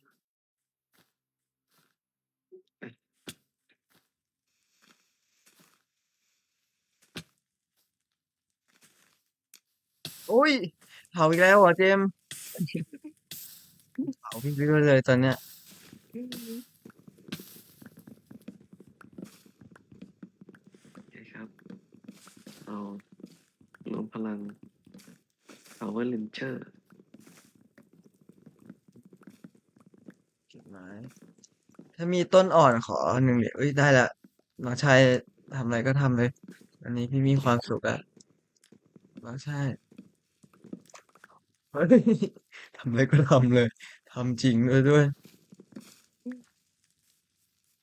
เอ้ยโอ้ยเผาอีกแล้วเหรอเจมส์เผาพี่ไปด้วยเลยตอนเนี้ยโอเคครับเรารวมพลัง Power Ranger เก็บไม้ถ้ามีต้นอ่อนขอหนึ่งเดียวเอ้ยได้ละน้องชายทำอะไรก็ทำเลยอันนี้พี่มีความสุขอะน้องชายเฮ้ยทำอะไรก็ทำเลยทำจริงด้วย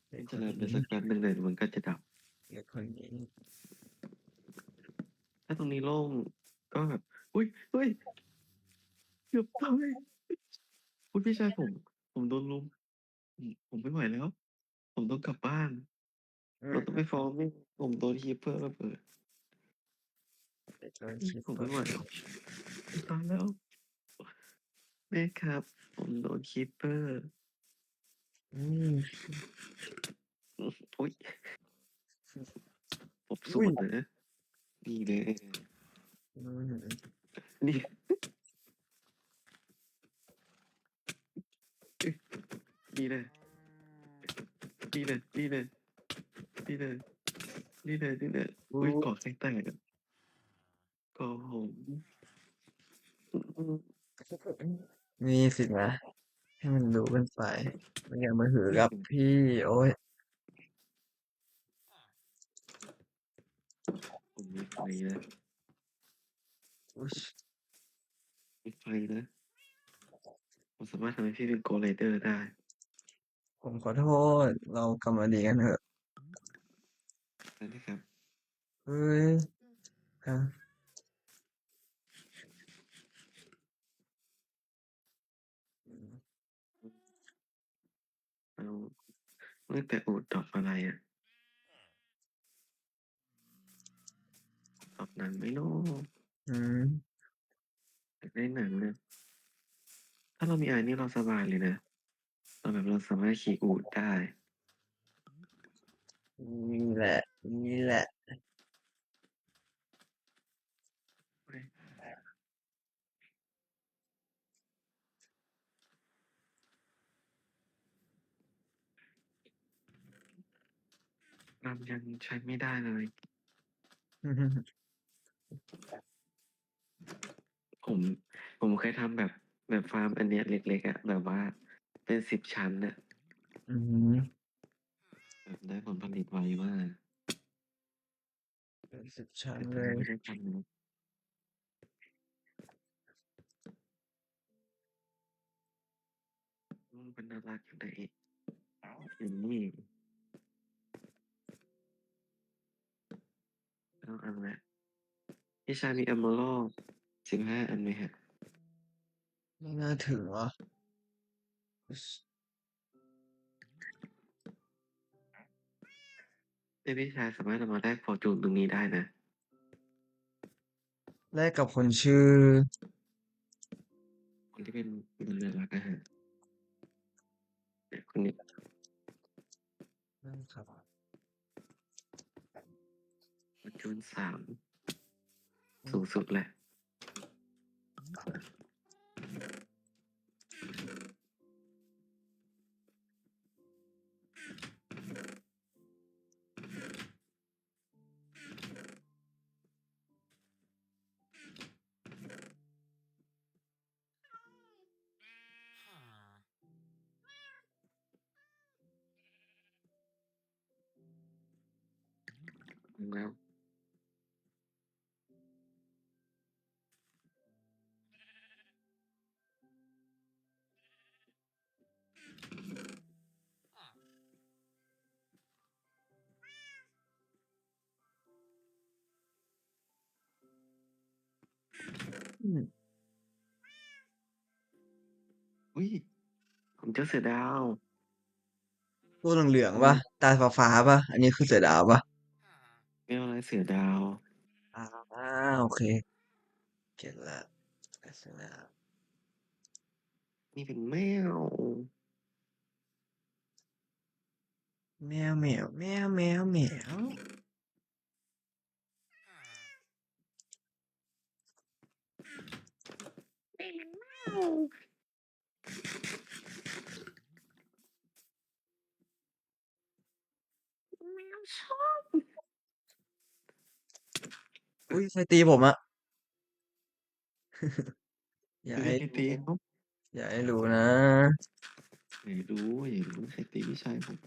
เด็กคนจะนานไปนี้สักแป๊บหนึ่งเลยมันก็จะดับ เด็กคนนี้ ถ้าตรงนี้โล่งก็แบบ อุ้ยอุ้ยเกือบตายอุ้ยพี่ชายผมโดนลุมผมไม่ไหวแล้ว ผมต้องกลับบ้าน เราต้องไปฟ้องไม่ผมโดนฮีเปอร์ระเบิดเด็กโดนคิดผมว่าไม่ไหวแล้วตายแล้วแม่ครับ ผมโดนคีเปอร์อืมอุ้ยผมสอุ้ยวนนะนี่เลยอืมนี่นี่เลยนี่เลยนี่เลยนี่เลยนี่เลยนี่เลยอู้อุ้ยเกาะใครแตกอะเกาะผมมีสินะให้มันรู้กันไปไม่อย่ามาหือกับพี่โอ้ยผมมีไฟนะอุ๊ยมีไฟนะผมสามารถทำให้พี่เป็นโกลไรเดอร์ได้ผมขอโทษเรากลับมาดีกันเถอะนะครับเฮ้ยอ่ะเอาเมื่อแต่อูดดอกอะไรอะดอกหนังไม่รู้อืมอยากได้หนังนะถ้าเรามีไอ้นี่เราสบายเลยนะเราสามารถขี่อูฐได้นี่แหละนี่แหละเฮ้ยเรายังใช้ไม่ได้เลย ผมผมเคยทำแบบฟาร์มอันเนี้ยเล็กๆอะแบบว่าเป็น10 ชั้นอะอืมแบบได้ผลผลิตไวมากเป็น10 ชั้นแต่ตอนเลยนี้ไม่ได้ทำนะมันน่ารักอยู่ไหนอยู่นี่แล้วอันละพี่ชายมี Emerald 15 อันไหมฮะไม่น่าถึงวะแต่พี่ชายสามารถเอามาได้ฟอร์จูนตรงนี้ได้นะแลกกับคนชื่อคนที่เป็นมันเรือรักนะฮะเนี่ยคนนี้นั่นครับฟอร์จูน3สูงสุดแหละ แล้ว อืม อุ๊ยผมเจอเสือดาว ตัวเหลืองๆปะทำไมตาฟ้าๆปะอันนี้คือเสือดาวปะไม่เอาอะไรเสือดาว อ่าโอเคเก็ตละเสือดาว นี่เป็นแมว แมวแมวแมวแมวแมวอุ้ยใครตีผมอะอย่าไม่มีให้ใครตีเขาอย่าให้รู้นะไม่รู้อย่ารู้ใครตีพี่ชายผม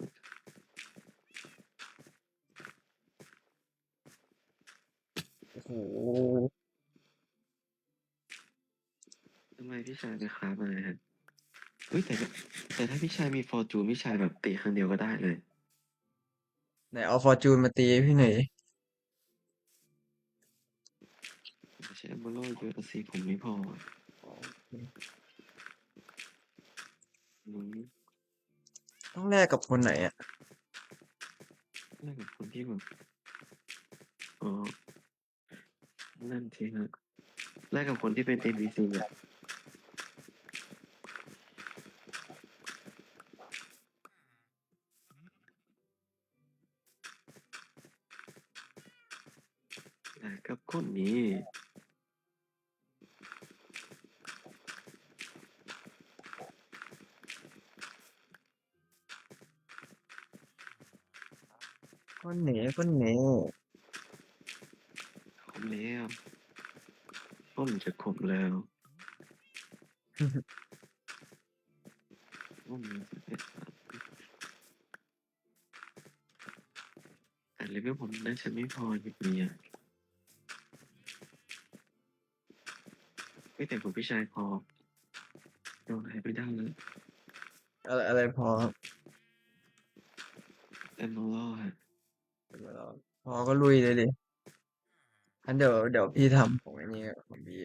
โอ้โห ทำไมพี่ชายไปคราฟมาฮะเฮ้ยแต่ถ้าพี่ชายมีฟอร์จูนพี่ชายแบบตีครั้งเดียวก็ได้เลย ไหนเอาฟอร์จูนมาตีให้พี่หน่อยดิไม่ใช่อัมเบอร์เยอะอะสิผมไม่พออะอืม ต้องแลกกับคนไหนอะ แลกกับคนที่แบบอ๋อนั่นสิฮะแลกกับคนที่เป็น NPC อ่ะแลกกับคนนี้ คนไหนคนไหน ครบแล้วต้นจะครบแล้วต้นมี11แต่เลเวลผมน่าจะไม่พออยู่ดีอ่ะไม่แต่ผมพี่ชายพอโดนอะไรไม่ได้เลย อะไรพอครับแอมโมล่าฮะพอก็ลุยเลยดิงั้นเดี๋ยวพี่ทำของไอ้นี่ของพี่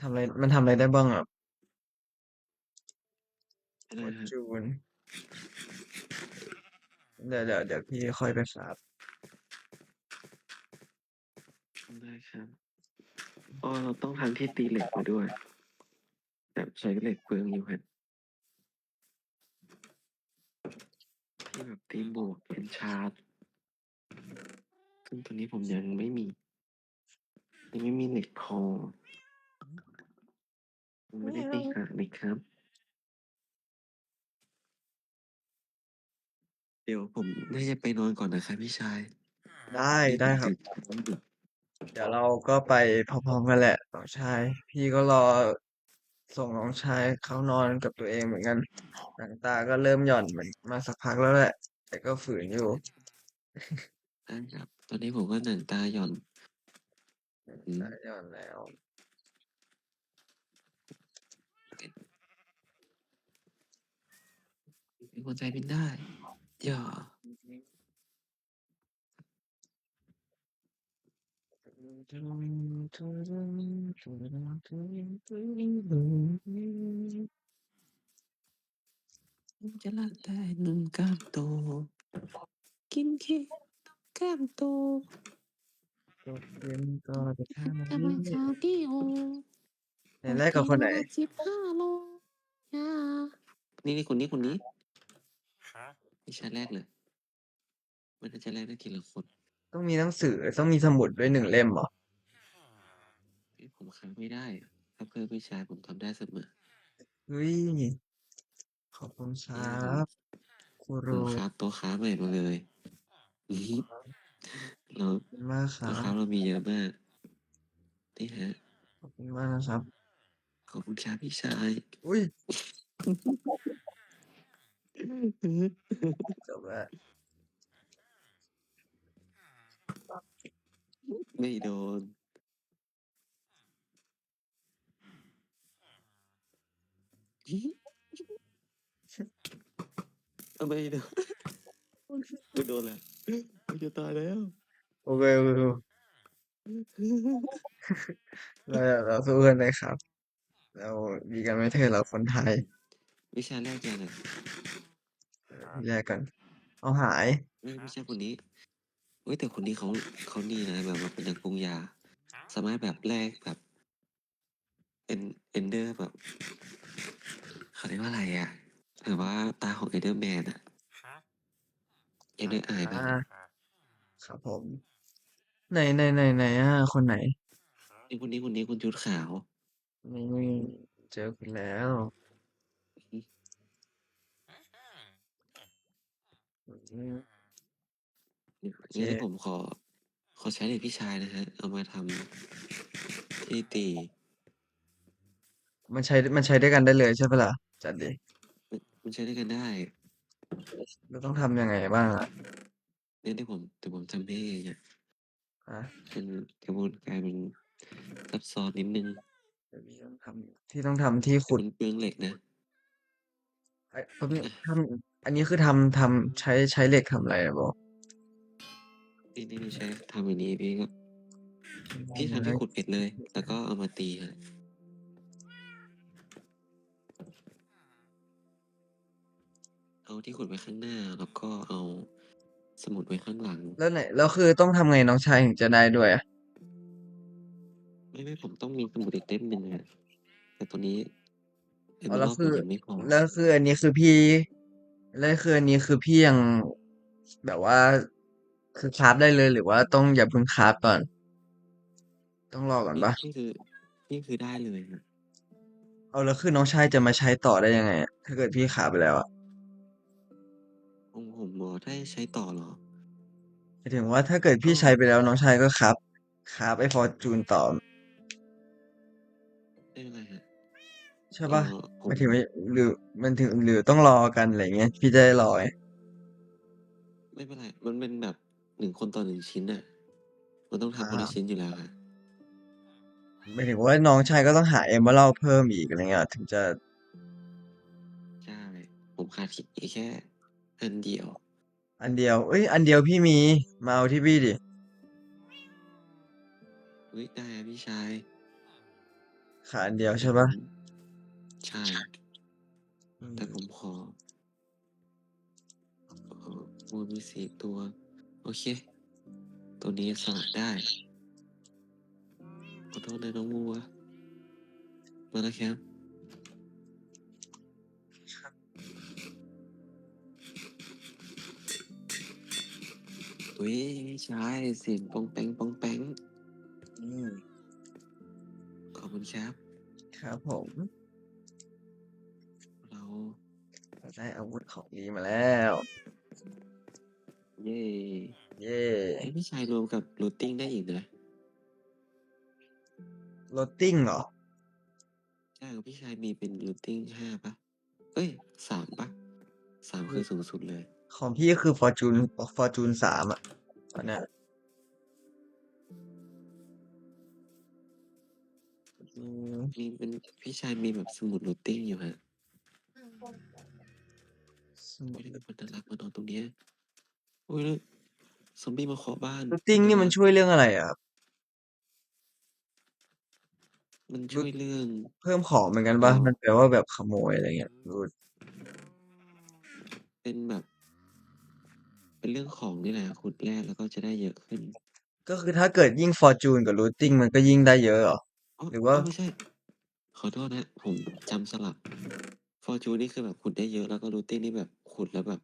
ทำอะไรมันทำอะไรได้บ้างอ่ะฟอร์ไม่ได้ฮะจูนเดี๋ยวพี่ค่อยไปคราฟไม่ได้ครับอ๋อเราต้องทำที่ตีเหล็กมาด้วยแต่ใช้เหล็กเปลืองอยู่ฮะที่แบบตีบวกเป็นชาร์จซึ่งตัวนี้ผมยังไม่มีเหล็กพอผมไม่ได้ไปหาเลยครับ เดี๋ยวผมน่าจะไปนอนก่อนนะครับพี่ชายได้นี่ผได้ครับ มตื่นเช้าอยู่เดี๋ยวเราก็ไปพร้อมๆกันแหละน้องชายพี่ก็รอส่งน้องชายเข้านอนกับตัวเองเหมือนกันหนังตาก็เริ่มหย่อนเหมือนมาสักพักแล้วแหละแต่ก็ฝืนอยู่ได้ครับตอนนี้ผมก็หนังตาหย่อนหนังอืมตาหย่อนแล้วเป็นคนใจเป็นได้อย่าจะรักได้หนุ่มกล้ามโตกินเค้กกล้ามโตตกเย็นก็จะทำจะมานี้คาร์ดิโอในแรกกับคนไหนวันละ15 โลอ่านี่คนนี้พี่ชายแรกเลยมันน่าจะแรกได้ทีละคนต้องมีหนังสือต้องมีสมุดด้วยหนึ่งเล่มเหรอผมค้างไม่ได้อะถ้าเพื่อพี่ชายผมทำได้เสมอเฮ้ยขอบคุณครัเนี่ยผมบครูรูผมค้าโต๊ะค้าใหม่มาเลยอือฮึเราขอบคุณมากครับโต๊ะค้าเรามีเยอะมากนี่ฮะ ขอบคุณมากนะครับขอบคุณครับพี่ชาย อุ้ยจบแล้ว ไม่โดนไม่โดนไม่โดนแหละไม่จะตายแล้ว โอเคโอเคเราสู้กันได้ครับเราดีกันไม่เท่เราคนไทยวิชาแรกยังอ่ะแยกกันเอาหายไม่ใช่คนนี้เฮ้ยแต่คนนี้เขานี่นะแบบว่าเป็นนักปรุงยาสามารถแบบแลกแบบเอนเดอร์แบบเขาเรียกว่าอะไรอ่ะแบบว่าตาของเอนเดอร์แมนอ่ะเอนเดอร์ไออ่ป่ะาครับผมไหนคนไหนนี่คนนี้คุณชุดขาวนี่เจอคุณแล้วอืมโอเคงั้นผมขอใช้เด็กพี่ชายนะฮะเอามาทำที่ตีมันใช้ด้วยกันได้เลยใช่ปะล่ะจัดดิมันใช้ด้วยกันได้เราต้องทำยังไงบ้างอ่ะเนี่ยที่ผมทำให้เองอ่ะอ่ะเป็นกระบวนการมันซับซ้อนนิดนึงเดี๋ยวพี่ต้องทำที่ขุดแต่มันเปลืองเหล็กนะไอ้แป๊บนึงอ่ะอันนี้คือทำใช้เหล็กทำอะไรอะบอกนี่ใช้ทำอย่างนี้พี่ทำที่ขุดเป็ดเลยแล้วก็เอามาตีฮะเอาที่ขุดไว้ข้างหน้าแล้วก็เอาสมุดไว้ข้างหลังแล้วคือต้องทำไงน้องชายถึงจะได้ด้วยอ่ะไม่ผมต้องมีสมุดอีกเล่มหนึ่งอะแต่ตัวนี้เอเมอรัลอ๋อแล้วคือผมยังไม่พอแล้วคืออันนี้คือพี่แล้วคืออันนี้คือพี่ยังแบบว่าคือคราฟได้เลยหรือว่าต้องอย่าเพิ่งคราฟก่อนต้องรอก่อนนี่ปะนี่คือได้เลยฮะเอาแล้วคือน้องชายจะมาใช้ต่อได้ยังไงอะถ้าเกิดพี่คราฟไปแล้วอะของผมหมอได้ใช้ต่อเหรอหมายถึงว่าถ้าเกิดพี่ก็ใช้ไปแล้วน้องชายก็คราฟไอ้ฟอร์จูนต่อไม่เป็นไรฮะใช่ปะผมหมายถึงว่าหรือมันถึงหรือต้องรอกันอะไรเงี้ยพี่จะได้รอไงไม่เป็นไรมันเป็นแบบ1 คนต่อ1 ชิ้นน่ะมันต้องอ่ทำคนละชิ้านอยู่แล้วฮะหมายถึงว่าน้องชายก็ต้องหาเอเมอรัลเพิ่มอีกอะไรเงี้ยถึงจะ ใช่ผมขาดอีกแค่อันเดียวอันเดียวเอ้ยอันเดียวพี่มีมาเอาที่พี่ดิเฮ้ยได้อะพี่ชายขาดอันเดียวแต่ผมใช่ปะใช่อืแต่ผมมวัวมี4 ตัวโอเคตัวนี้สละได้ขอโทษนะน้องวัวมาแล้วครับอุ้ยพี่ชายเสียงปองแปงปองแปงอืมขอบคุณครับครับผมเรา เราได้อาวุธของดีมาแล้วเย่เย่ไอพี่ชายรวมกับรูทติ้งได้อีกนะโรตติ้งเหรอใช่กับพี่ชายมีเป็นรูทติ้ง5 ปะเอ้ย3 ปะ3คือสูงสุดเลยของพี่คือฟอร์จูน3อ่ะตอนเนี้ยอืมมีเป็นพี่ชายมีแบบสมุดรูทติ้งอยู่ฮะสมุดโอ้ยมันน่ารักมานอนตรงเนี้ยโอ้ยแล้วซอมบี้มาเคาะบ้านโรตติ้งนี่ไม่นะมันช่วยเรื่องอะไรอ่ะครับมันรูทช่วยเรื่องเพิ่มของเหมือนกันเออปะมันแปลว่าแบบขโมยอะไรเงี้ยรูทเป็นแบบเป็นเรื่องของนี่แหละขุดแร่แล้วก็จะได้เยอะขึ้นก็คือถ้าเกิดยิ่งฟอร์จูนกับรูทติ้งมันก็ยิ่งได้เยอะเหรออ๋อหรือว่าอ๋อไม่ใช่ขอโทษนะผมจำสลับฟอร์จูนนี่คือแบบขุดได้เยอะแล้วก็รูทติ้งนี่แบบขุดแล้วแบบ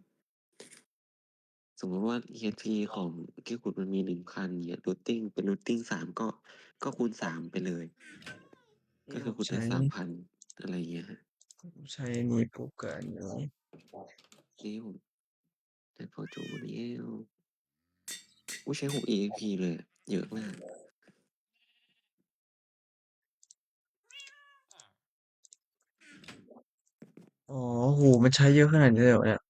สมมติว่า EXP ของที่ขุดมันมี1,000เนี่ยรูทติ้งเป็นรูทติ้งก็คูณ3ไปเลยก็นี่คือขุดได้3,000อะไรอย่างเงี้ยฮะผมใช้อันนี้ปุ๊บกับอันนี้ นี่ผมได้พอจูนแล้วกูใช้6 EXP เลยอะเยอะมากอ๋อโหมันใช้เยอะขนาดนี้เลยเหรอเนี่ย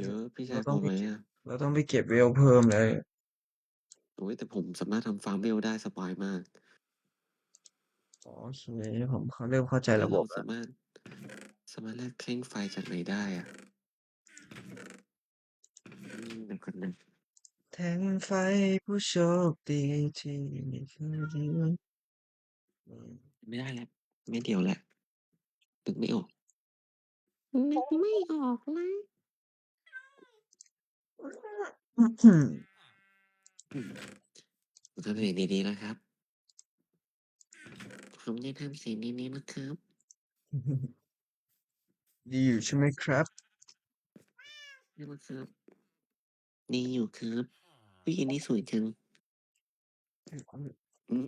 เยอะพี่ชายพเราต้องไปเก็บอไหมอ่ะเราต้องไปเก็บเวลเพิ่มเลย โอ้ยแต่ผมสามารถทำฟาร์มเวลได้สบายมากโอเคผมเริ่มเข้าใจแล้วเราระบบแล้วสามารถแลกแท่งไฟจากไหนได้อะเดี๋ยวก่อนนะแทงไฟผู้โชคดีที่มีคืนนี้อืม ไม่ได้แล้วไม่เดียวแหละนึกไม่ออกนึกไม่ออกเลยอืมผมทำเสียงดีๆนะครับผมจะทำเสียงดีๆนะครับ ดีอยู่ใช่ไหมครับใช่ไหมครับดีอยู่ครับผู้หญิงนี่สวยจังอืม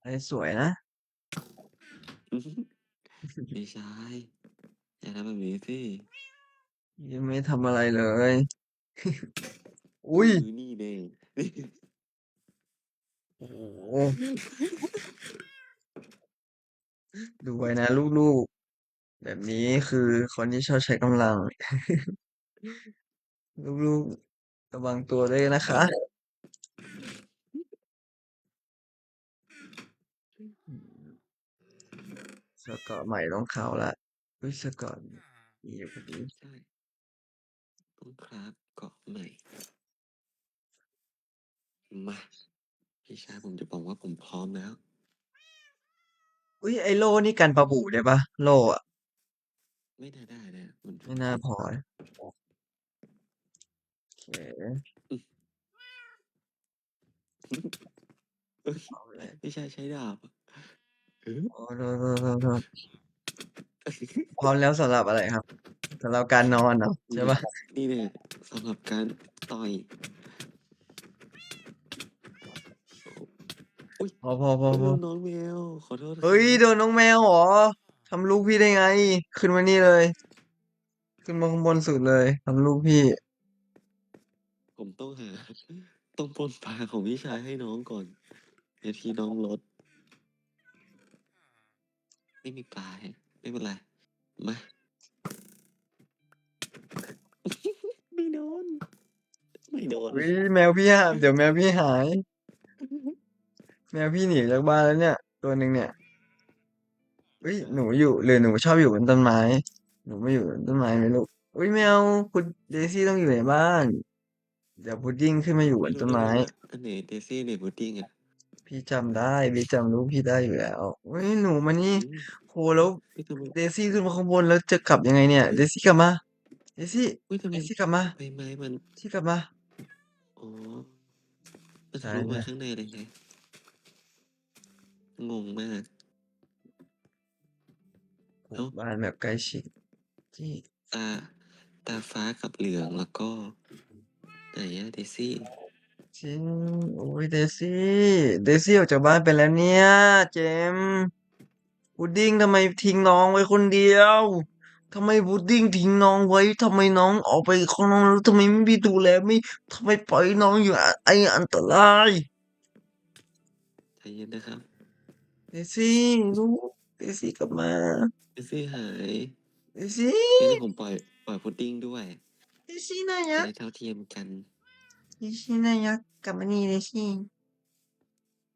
ไอ้สวยนะ ไม่ใช่อย่าทำแบบนี้สิยังไม่ทำอะไรเลยเออุ้ยอนี่เด้ โอ้โหดูไว้นะลูกๆแบบนี้คือคนที่ชอบใช้กำลังลูกๆระวังตัวด้วยนะคะอืมสกอตใหม่ต้องเข้าละอุ้ยสกอตมีอยู่พอดีใช่ต้องครับเกาะใหม่มาพี่ชายผมจะบอกว่าผมพร้อมแล้วอุ้ยไอโล่นี่กันปะบูได้ปะโล่อะไม่น่าได้นะมันไม่น่าพอนะโอเคอืมเอ้ยเอาเลยพี่ชายใช้ดาบอะเออ โอ้โทษพร้อมแล้วสำหรับอะไรครับสำหรับการนอนเหรอใช่นี่ปะนี่เนี่ยสำหรับการต่อยอุ้ยพอ โดนน้องแมวขอโทษคเฮ้ยรับโดนน้องแมวเหรอทำลูกพี่ได้ไงขึ้นมานี่เลยขึ้นมาข้างบนสุดเลยทำลูกพี่ผมต้องหาต้องปล้นปลาของพี่ชายให้น้องก่อนเดี๋ยวทีน้องลดไม่มีปลาแฮะไม่เป็นไรมาไม่โดนไม่โดน เฮ้ยแมวพี่หายเดี๋ยวแมวพี่หายแมวพี่หนีจากบ้านแล้วเนี่ยตัวหนึ่งเนี่ยเฮ้ยใช่หนูอยู่หรือหนูชอบอยู่บนต้นไม้หนูไม่อยู่บนต้นไม้ไหมลูกเฮ้ยแมวคุณเดซี่ต้องอยู่ในบ้านเดี๋ยวพุดดิ้งขึ้นมาอยู่บไม่รู้นต้นไม้ได้ไงว่าอันไหนเดซี่ไหนพุดดิ้งอ่ะพี่จำได้พี่จำลูกพี่ได้อยู่แล้วเฮ้ยหนูมานี่อืมโหแล้วเฮ้ยทำไมเดซี่ขึ้นมาข้างบนแล้วจะกลับยังไงเนี่ยเฮ้ยเดซี่กลับมาเดซี่เดเฮ้ยทำไมซี่กลับมาใบไม้มันเดซี่กลับมาอ๋อมันทะใช่ใช่ ลุมาข้างในเลยไงงงมากปลูเอ้ากบ้านแบบใกล้ชิดที่ตาตาฟ้ากับเหลืองแล้วก็ไหนอะเดซี่จริงโอ้ยเดซี่เดซี่ออกจากบ้านไปแล้วเนี่ยเจมส์พุดดิ้งทำไมทิ้งน้องไว้คนเดียวทำไมพุดดิ้งทิ้งน้องไว้ทำไมน้องออกไปข้างนอกแล้วทำไมไม่มีดูแลไม่ทำไมปล่อยน้องอยู่ไออันตรายใจเย็นนะครับเดซี่ลูกเดซี่กลับมาเดซี่หาย เดซี่งั้นเดี๋ยวผมปล่อยพุดดิ้งด้วยเดซี่น่ารักจะได้เท่าเทียมกันเดซี่น่ารักกลับมานี่เดซี่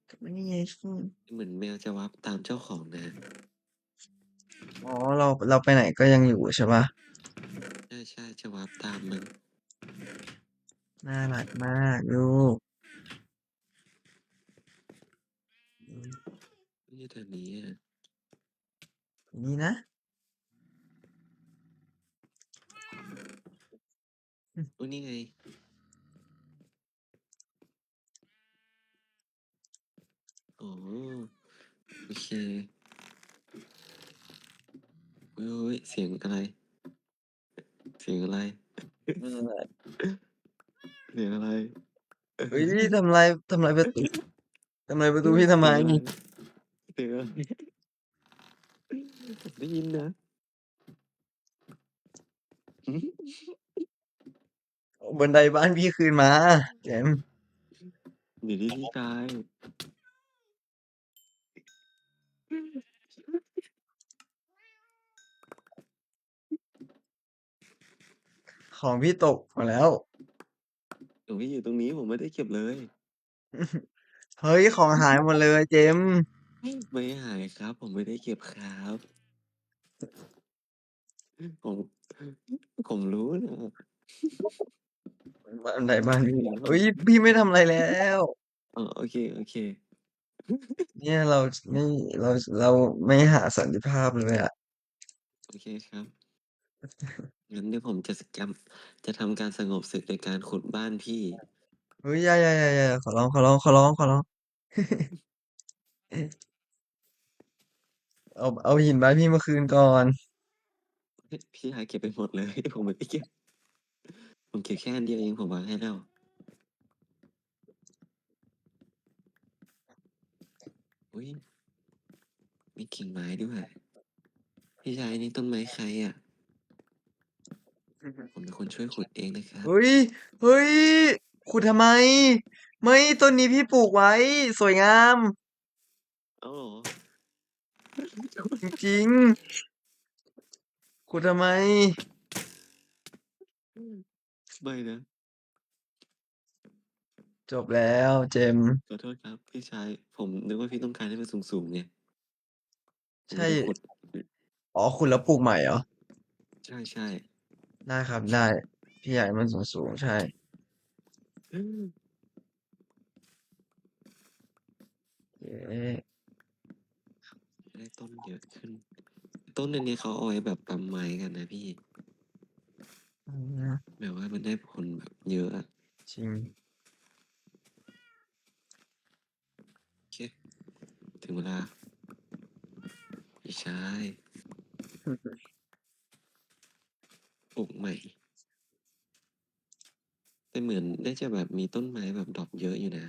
กลับมานี่เดซี่ เหมือนแมวจะวับตามเจ้าของนะอ๋อเราไปไหนก็ยังอยู่ใช่ปะใช่ใช่จะวับตามมันน่ารักมากลูกอืมไม่ใช่แถวนี้อ่ะนี่นะอืมโอ้นี่ไงอ๋อโอเคเฮ้ยเสียงอะไรเสียงอะไรนั่นแหละเสียงอะไร เฮ้ยทำลายประตูทำลายประตูพี่ทำไมเสียงอะไรเสียงอะไรผมได้ยินนะเอาบันไดบ้านพี่คืนมาแจมเดี๋ยวที่พี่ชายของพี่ตกหมดแล้ว โอ้ยอยู่ตรงนี้ผมไม่ได้เก็บเลย เฮ้ยของหายหมดเลยเจมส์ไม่หายครับผมไม่ได้เก็บครับผมผมรู้นะบ้านไหนบ้านพี่เห็นว่าเฮ้ยพี่ไม่ทำอะไรแล้วอ๋อโอเคโอเคเนี่ยเราไม่เราเราไม่หาสันติภาพเลยอ่ะโอเคครับงั้นเดี๋ยวผมจะทำการสงบศึกในการขุดบ้านพี่เฮ้ยอย่าขอร้องขอร้องขอร้องขอร้องเอาหินบ้านพี่มาคืนก่อนเฮ้ยพี่ชายเก็บไปหมดเลยผมไม่ได้เก็บผมเก็บแค่อันเดียวเองผมวางให้แล้วอุ้ยมีกิ่งไม้ด้วยพี่ชายนี่ต้นไม้ใครอ่ะผมเป็นคนช่วยขุดเองนะครับเฮ้ยเฮ้ยขุดทำไมไม่ต้นนี้พี่ปลูกไว้สวยงามเอาเหรอ จริงๆขุดทำไมไม่นะจบแล้วเจมส์ขอโทษครับพี่ชายผมนึกว่าพี่ต้องการให้มันสูงๆไงผมใช่ก็เลยขุดอ๋อขุดแล้วปลูกใหม่เหรอใช่ใช่ได้ครับได้พี่อยากให้มันสูงๆใช่อืมเอ๊ะได้ต้นเยอะขึ้นต้นอันนี้เขาเอาไว้แบบปั๊มไม้กันนะพี่อืมแบบว่ามันได้ผลแบบเยอะอะจริง โอเคถึงเวลาพี่ชายปลูกใหม่แต่เหมือนได้จะแบบมีต้นไม้แบบดอกเยอะอยู่นะ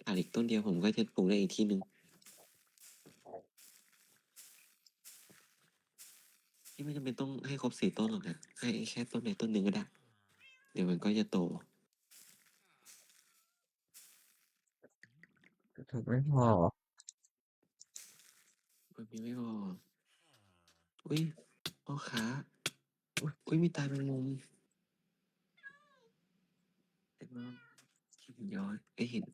ขาดอีกต้นเดียวผมก็จะปลูกได้อีกที่หนึ่งที่ไม่จำเป็นต้องให้ครบ4 ต้นหรอกนะให้แค่ต้นใดต้นหนึ่งก็ได้เดี๋ยวมันก็จะโตถูกไม่พอมันมีไม่พออุ้ยพ่อค้าอุ้ยมีตายแมงมุมแต่ว่าหินย้อยเห็น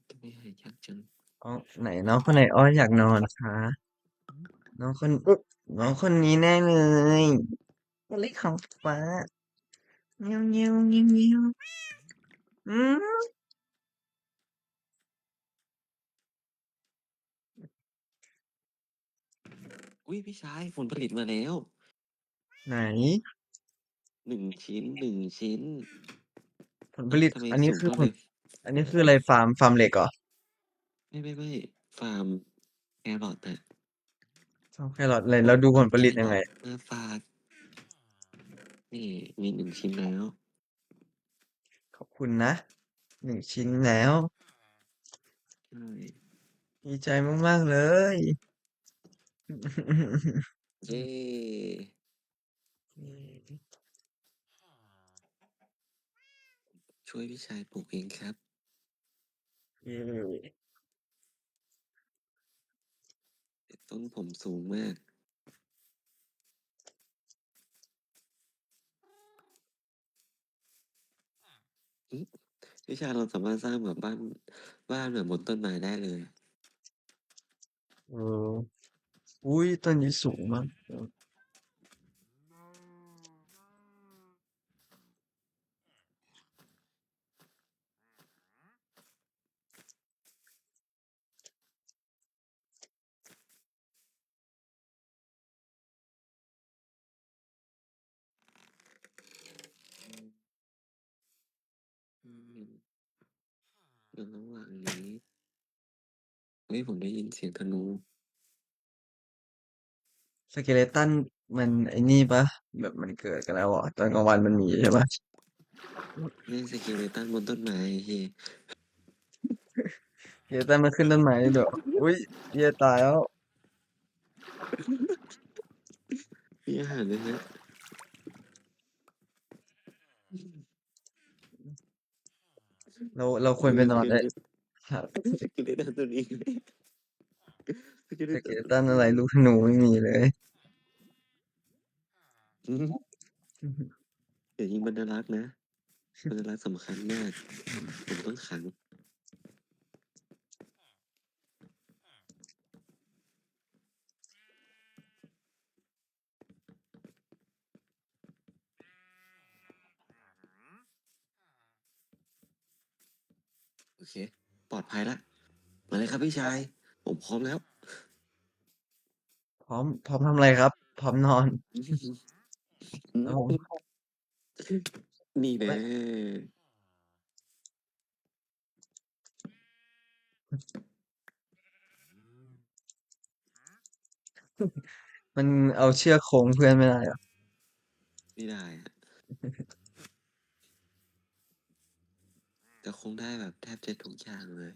ทำไมหายากจังอ๋อไหนน้องคนไหนอ้อนอยากนอนคะน้องคนน้องคนนี้แน่เลยตัวเล็กของฟ้าเงี้ยวเงี้ยวเงี้ยวเงี้ยวอืมอุ้ยพี่ชายผลผลิตมาแล้วไหน1 ชิ้นผลผลิตทำไมอันนี้คือผลสูงเท่าเลยอันนี้คืออะไรฟาร์มเหล็กเหรอไม่ฟาร์มแครอทอะฟาร์มแครอทอะไรเอาเราดูผลเอาแคผลิตยังไงรอทมาฝากนี่มี1 ชิ้นแล้วขอบคุณนะ1 ชิ้นแล้วใช่ดีใจมากๆเลย เย้ช่วยพี่ชายปลูกเองครับเย้แต่ต้นผมสูงมากอืมพี่ชายเราสามารถสร้างแบบบ้านแบบบนต้นไม้ได้เลยเอออุ้ยต้นนี้สูงมากอืมแล้วระหว่างนี้เฮ้ยผมได้ยินเสียงธนู สเกเลตันมันไอ้นี่ปะแบบมันเกิดกันแล้วอ่ะตอนกลางวันมันมีใช่ปะ เล่นสเกเลตันบนต้นไม้พี่เฮียแต่มันขึ้นต้นไม้ได้ด้วยเหรออุ้ยเฮียตายแล้วพี่อาหารเลยฮะเราควรดูไปนอนได้สเกเลตครับสเกเลตันตัวนี้สเกเลสเกเลตันตัวตันอะไรลูกธนูไม่มีเลย อืม อย่ายิงบรรลักษ์นะบรรลักษ์สำคัญมากผมต้องขังโอเคปลอดภัยละมาเลยครับพี่ชายผมพร้อมแล้ว พร้อมทำอะไรครับพร้อมนอนแล้วผมนี่แน่ไม่มันเอาเชือกโค้งเพื่อนไม่ได้เหรอไม่ได้อะแต่คงได้แบบแทบจะทุกอย่างเลย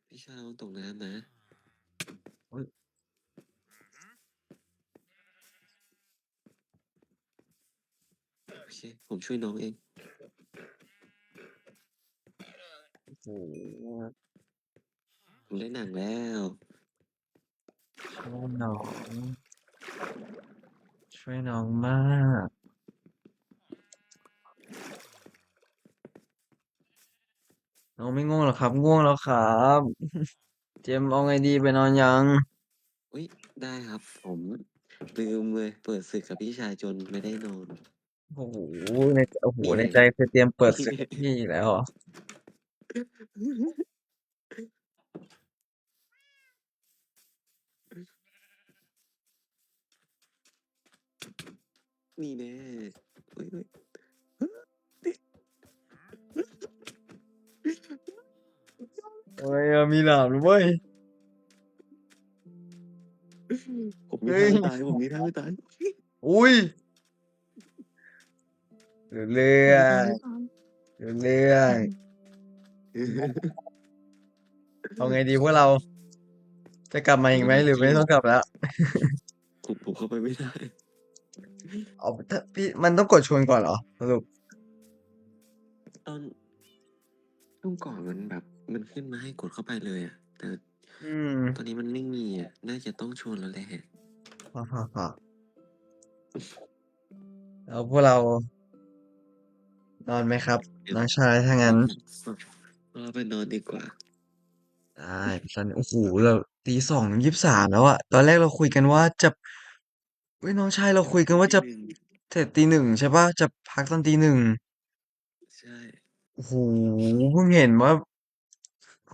พี่ชายต้องตกน้ำนะเฮ้ยโอเคผมช่วยน้องเองโอ้โหผมได้หนังแล้วช่วยน้องช่วยน้องมากน้องไม่ง่วงหรอครับง่วงแล้วครับเจมส์เอาไงดีไปนอนยังอุ้ยได้ครับผมลืมเลยเปิดศึกกับพี่ชายจนไม่ได้นอน โอ้โหโอ้โหนี่แน่ในใจคือเตรียมเปิดนี่แน่ ศึกกับพี่อีกแล้วเหรอ นี่แน่อุ้ยอุ้ยเฮ้ยมีหนามด้วยผมมีเฮ้ยทางตายผมมีทางตายอุ้ยเดี๋ยวเรื่ผมมีทางองตายเดี๋ยวเรื่องเอาไงดีพวกเราจะกลับมาอีกไหมผมกำลังหรือไม่จิ้มต้องกลับแล้วผมเข้าไปไม่ได้เอาถ้าพี่มันต้องกดชวนก่อนเหรอสรุปตอนช่วงก่อนมันแบบมันขึ้นมาให้กดเข้าไปเลยอ่ะแต่อืมตอนนี้มันไม่มีอ่ะน่าจะต้องชวนแล้วแหละฮ่าแล้วพวกเรานอนไหมครับเดี๋ยวน้องชายถ้างั้นเราไปนอนดีกว่าได้ตอนโอ้โหเราตี 2:23แล้วอะตอนแรกเราคุยกันว่าจะเว้ยน้องชายเราคุยกันว่าจะที่หนึ่งเสร็จตี 1ใช่ปะจะพักตอนตี 1ใช่โอ้โหเพิ่งเห็นว่าเ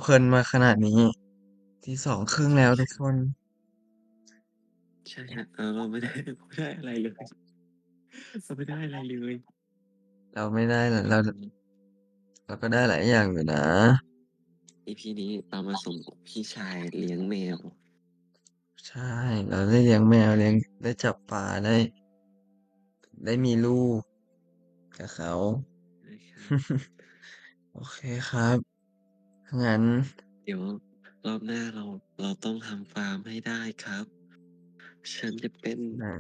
พลินมาขนาดนี้ตี 2:30แล้วทุกคนใช่ฮะเราไม่ได้อะไรเลยเราไม่ได้อะไรเลยเราไม่ได้หรอกเราก็ได้หลายอย่างอยู่นะ EP นี้เรามาส่งพี่ชายเลี้ยงแมวใช่เราได้เลี้ยงแมวได้จับปลาได้มีลูกกับเขา นะครับ โอเคครับงั้นเดี๋ยวรอบหน้าเราต้องทำฟาร์มให้ได้ครับฉันจะเป็นนะ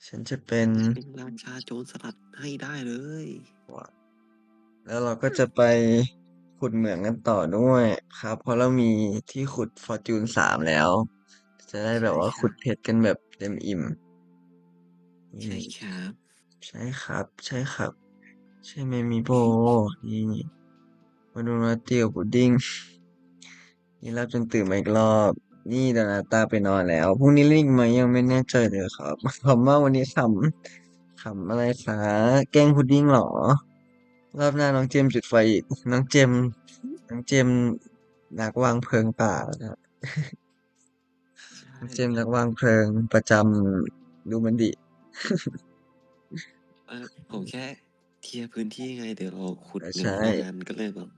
ฉันจะเป็นราชาโจรสลัดให้ได้เลยแล้วเราก็จะไปขุดเหมืองกันต่อด้วยครับเพราะเรามีที่ขุดFortune 3แล้วจะได้แบบใช่ว่าขุดครับเพชรกันแบบเต็มอิ่มใช่นี่ครับใช่ครับใช่ครับใช่ไหมมีโบนี่มาดูนาเตียวพุดดิ้ง นี่รับจนตื่นมาอีกรอบ นี่ดานาตาไปนอนแล้ว พรุ่งนี้เล่นอีกไหมยังไม่แน่ใจเลยครับ ผมว่าวันนี้ขำอะไรคะแกล้งพุดดิ้งเหรอ รอบหน้าน้องเจมส์จุดไฟอีกน้องเจมส์นักวางเพลิงป่านะครับใช่น้องเจมส์นักวางเพลิงประจำดูมันดิผมแค่เคลียร์พื้นที่ไงเดี๋ยวเราขุดเหมืองใช่ด้วยกันก็เลยแบบ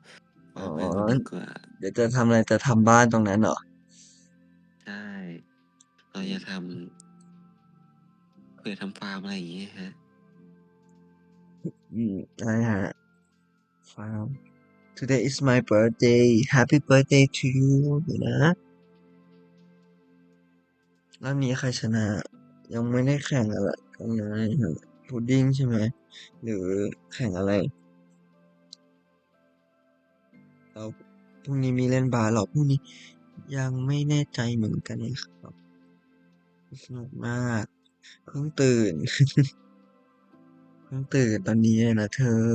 อ๋วางไว้ตรงนี้อกว่าเดี๋ยวจะทำอะไรจะทำบ้านตรงนั้นเหรอใช่เราจะทำเพื่อทำฟาร์มอะไรอย่างเงี้ยฮะอะไรฮะฟัง Today is my birthday Happy birthday to you เดี๋ยวนะรอบนี้ใครชนะยังไม่ได้แข่งอะไรกันเลยพุดดิ้งใช่ไหมหรือแข่งอะไรเรา พรุ่งนี้มีเล่นบาสเหรอพรุ่งนี้ยังไม่แน่ใจเหมือนกันเลยครับสนุกมากเพิ่งตื่นเพิ่งตื่นตอนนี้เลยนะเธอ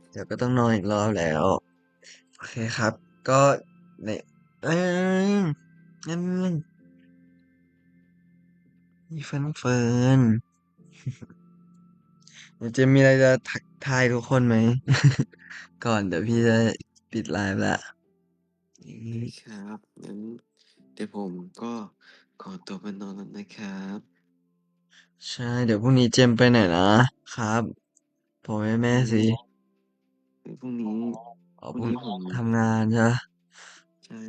เดี๋ยวก็ต้องนอนอีกรอบแล้วโอเคครับก็ในเอ้ยงั้นมีเฟิร์นเดี๋ยวจะมีอะไรจะทักทายทุกคนไหมก่อนเดี๋ยวพี่จะปิดไลฟ์ละอืได้มครับงั้นเดี๋ยวผมก็ขอตัวไปนอนแล้วนะครับใช่เดี๋ยวพรุ่งนี้เจมไปไหนนะครับบอกแม่พรุ่งสินี้พรุ่งนี้พรุ่งอ๋อพรุ่งนี้ผมทำงานใช่ปะใช่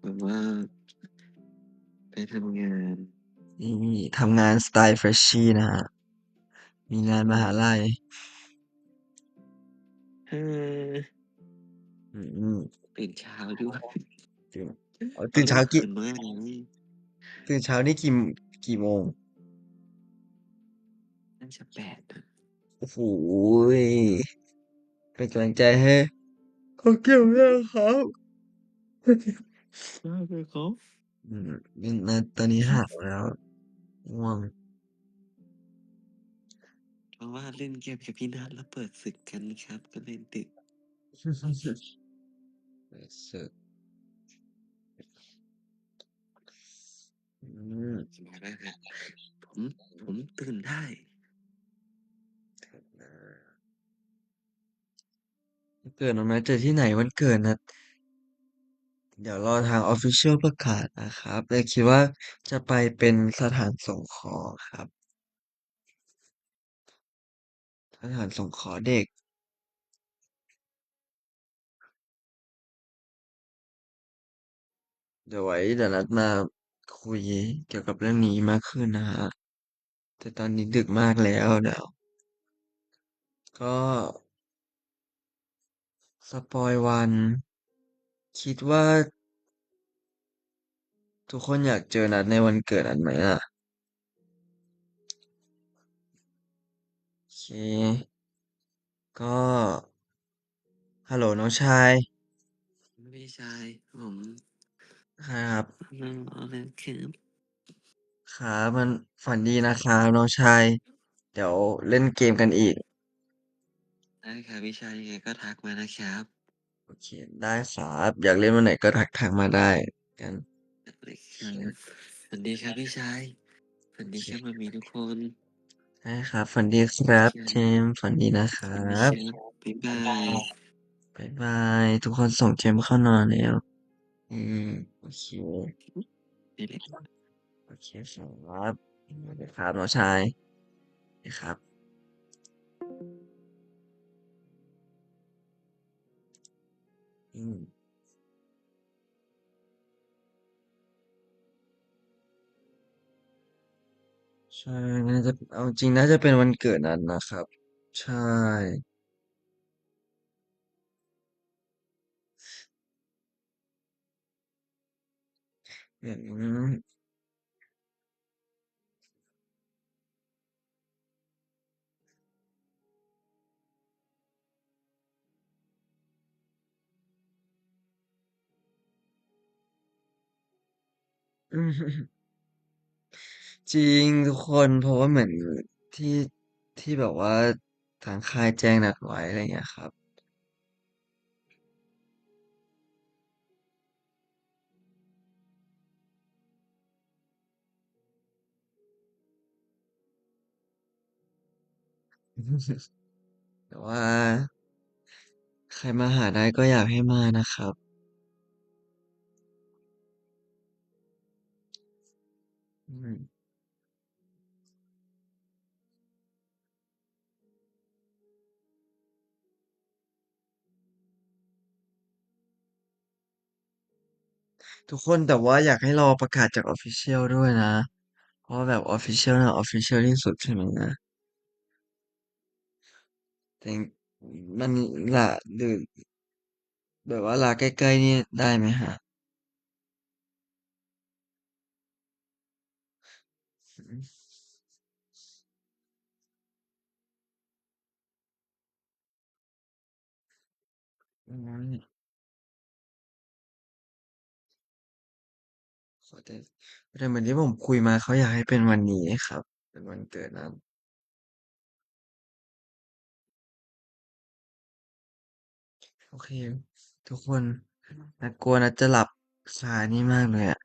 แบบว่าไปทำงานนี่ทำงานสไตล์เฟรชชี่นะฮะมีงานใช่มหาลัยเอออืมตื่นเช้าด้วย ตื่นอ๋อ ตอนนี้เมื่อคืนมากเลยตื่นเช้านี่กี่โมงน่าจะ8นะโอ้โหยเป็นกำลังใจให้เขาเก่งมากครับมากเลยครับอืมนี่นะตอนนี้หักแล้วง่วง เพราะว่าเล่นเกมกับพี่นัทแล้วเปิดศึกกันครับก็เลยดึก สึกอืมสบายมากฮะผมผมตื่นได้วันเกิดน้องนัดเจอที่ไหนวันเกิดนะเดี๋ยวรอทาง Official ประกาศนะครับแต่คิดว่าจะไปเป็นสถานสงเคราะห์ครับสถานสงเคราะห์เด็กเดี๋ยวนัดมาคุยเกี่ยวกับเรื่องนี้มากขึ้นนะฮะแต่ตอนนี้ดึกมากแล้วเดี๋ยวก็สปอยวันคิดว่าทุกคนอยากเจอนัดในวันเกิดนัดไหมล่ะโอเคก็ฮัลโหลน้องชายพี่ชายผมครับเอาเลยคือครับมันฝันดีนะครับน้องชายเดี๋ยวเล่นเกมกันอีก ได้ครับพี่ชายยังไงก็ทักมานะครับโอเคได้ครับอยากเล่นวันไหนก็ทักมาได้กันได้เลยโอเคครับสวัสดีครับพี่ชายสวัสโอเคดีครับมามีทุกคนได้ครับฝันดีครับเจครับมส์ฝันดีนะครัสวัสดีบครับบ๊ายบายบ๊ายบายทุกคนส่งเจมส์เข้านอนแล้วอืมโอเคนี่แหละโอเคครับสวัสดีครับน้องชายสวัสดีครับอืมใช่น่าจะเอาจริงน่าจะเป็นวันเกิดนั้นนะครับใช่อย่างนั้นอืม จริงทุกคนเพราะว่าเหมือนที่ที่แบบว่าทางค่ายแจ้งนัดไว้อะไรเงี้ยครับแต่ว่าใครมาหาได้ก็อยากให้มานะครับอืมทุกคนแต่ว่าอยากให้รอประกาศจาก Official ด้วยนะเพราะว่าแบบ Official นะ Official ที่สุดใช่ไหมนะแต่มันละหรือแบบว่าลาใกล้ๆนี่ได้ไหมฮะอืมอืม แต่แต่เหมือนที่ผมคุยมาเขาอยากให้เป็นวันนี้ครับเป็นวันเกิดนัดโอเคทุกคนนัดกลัวนัดจะหลับสายนี่มากเลยอะ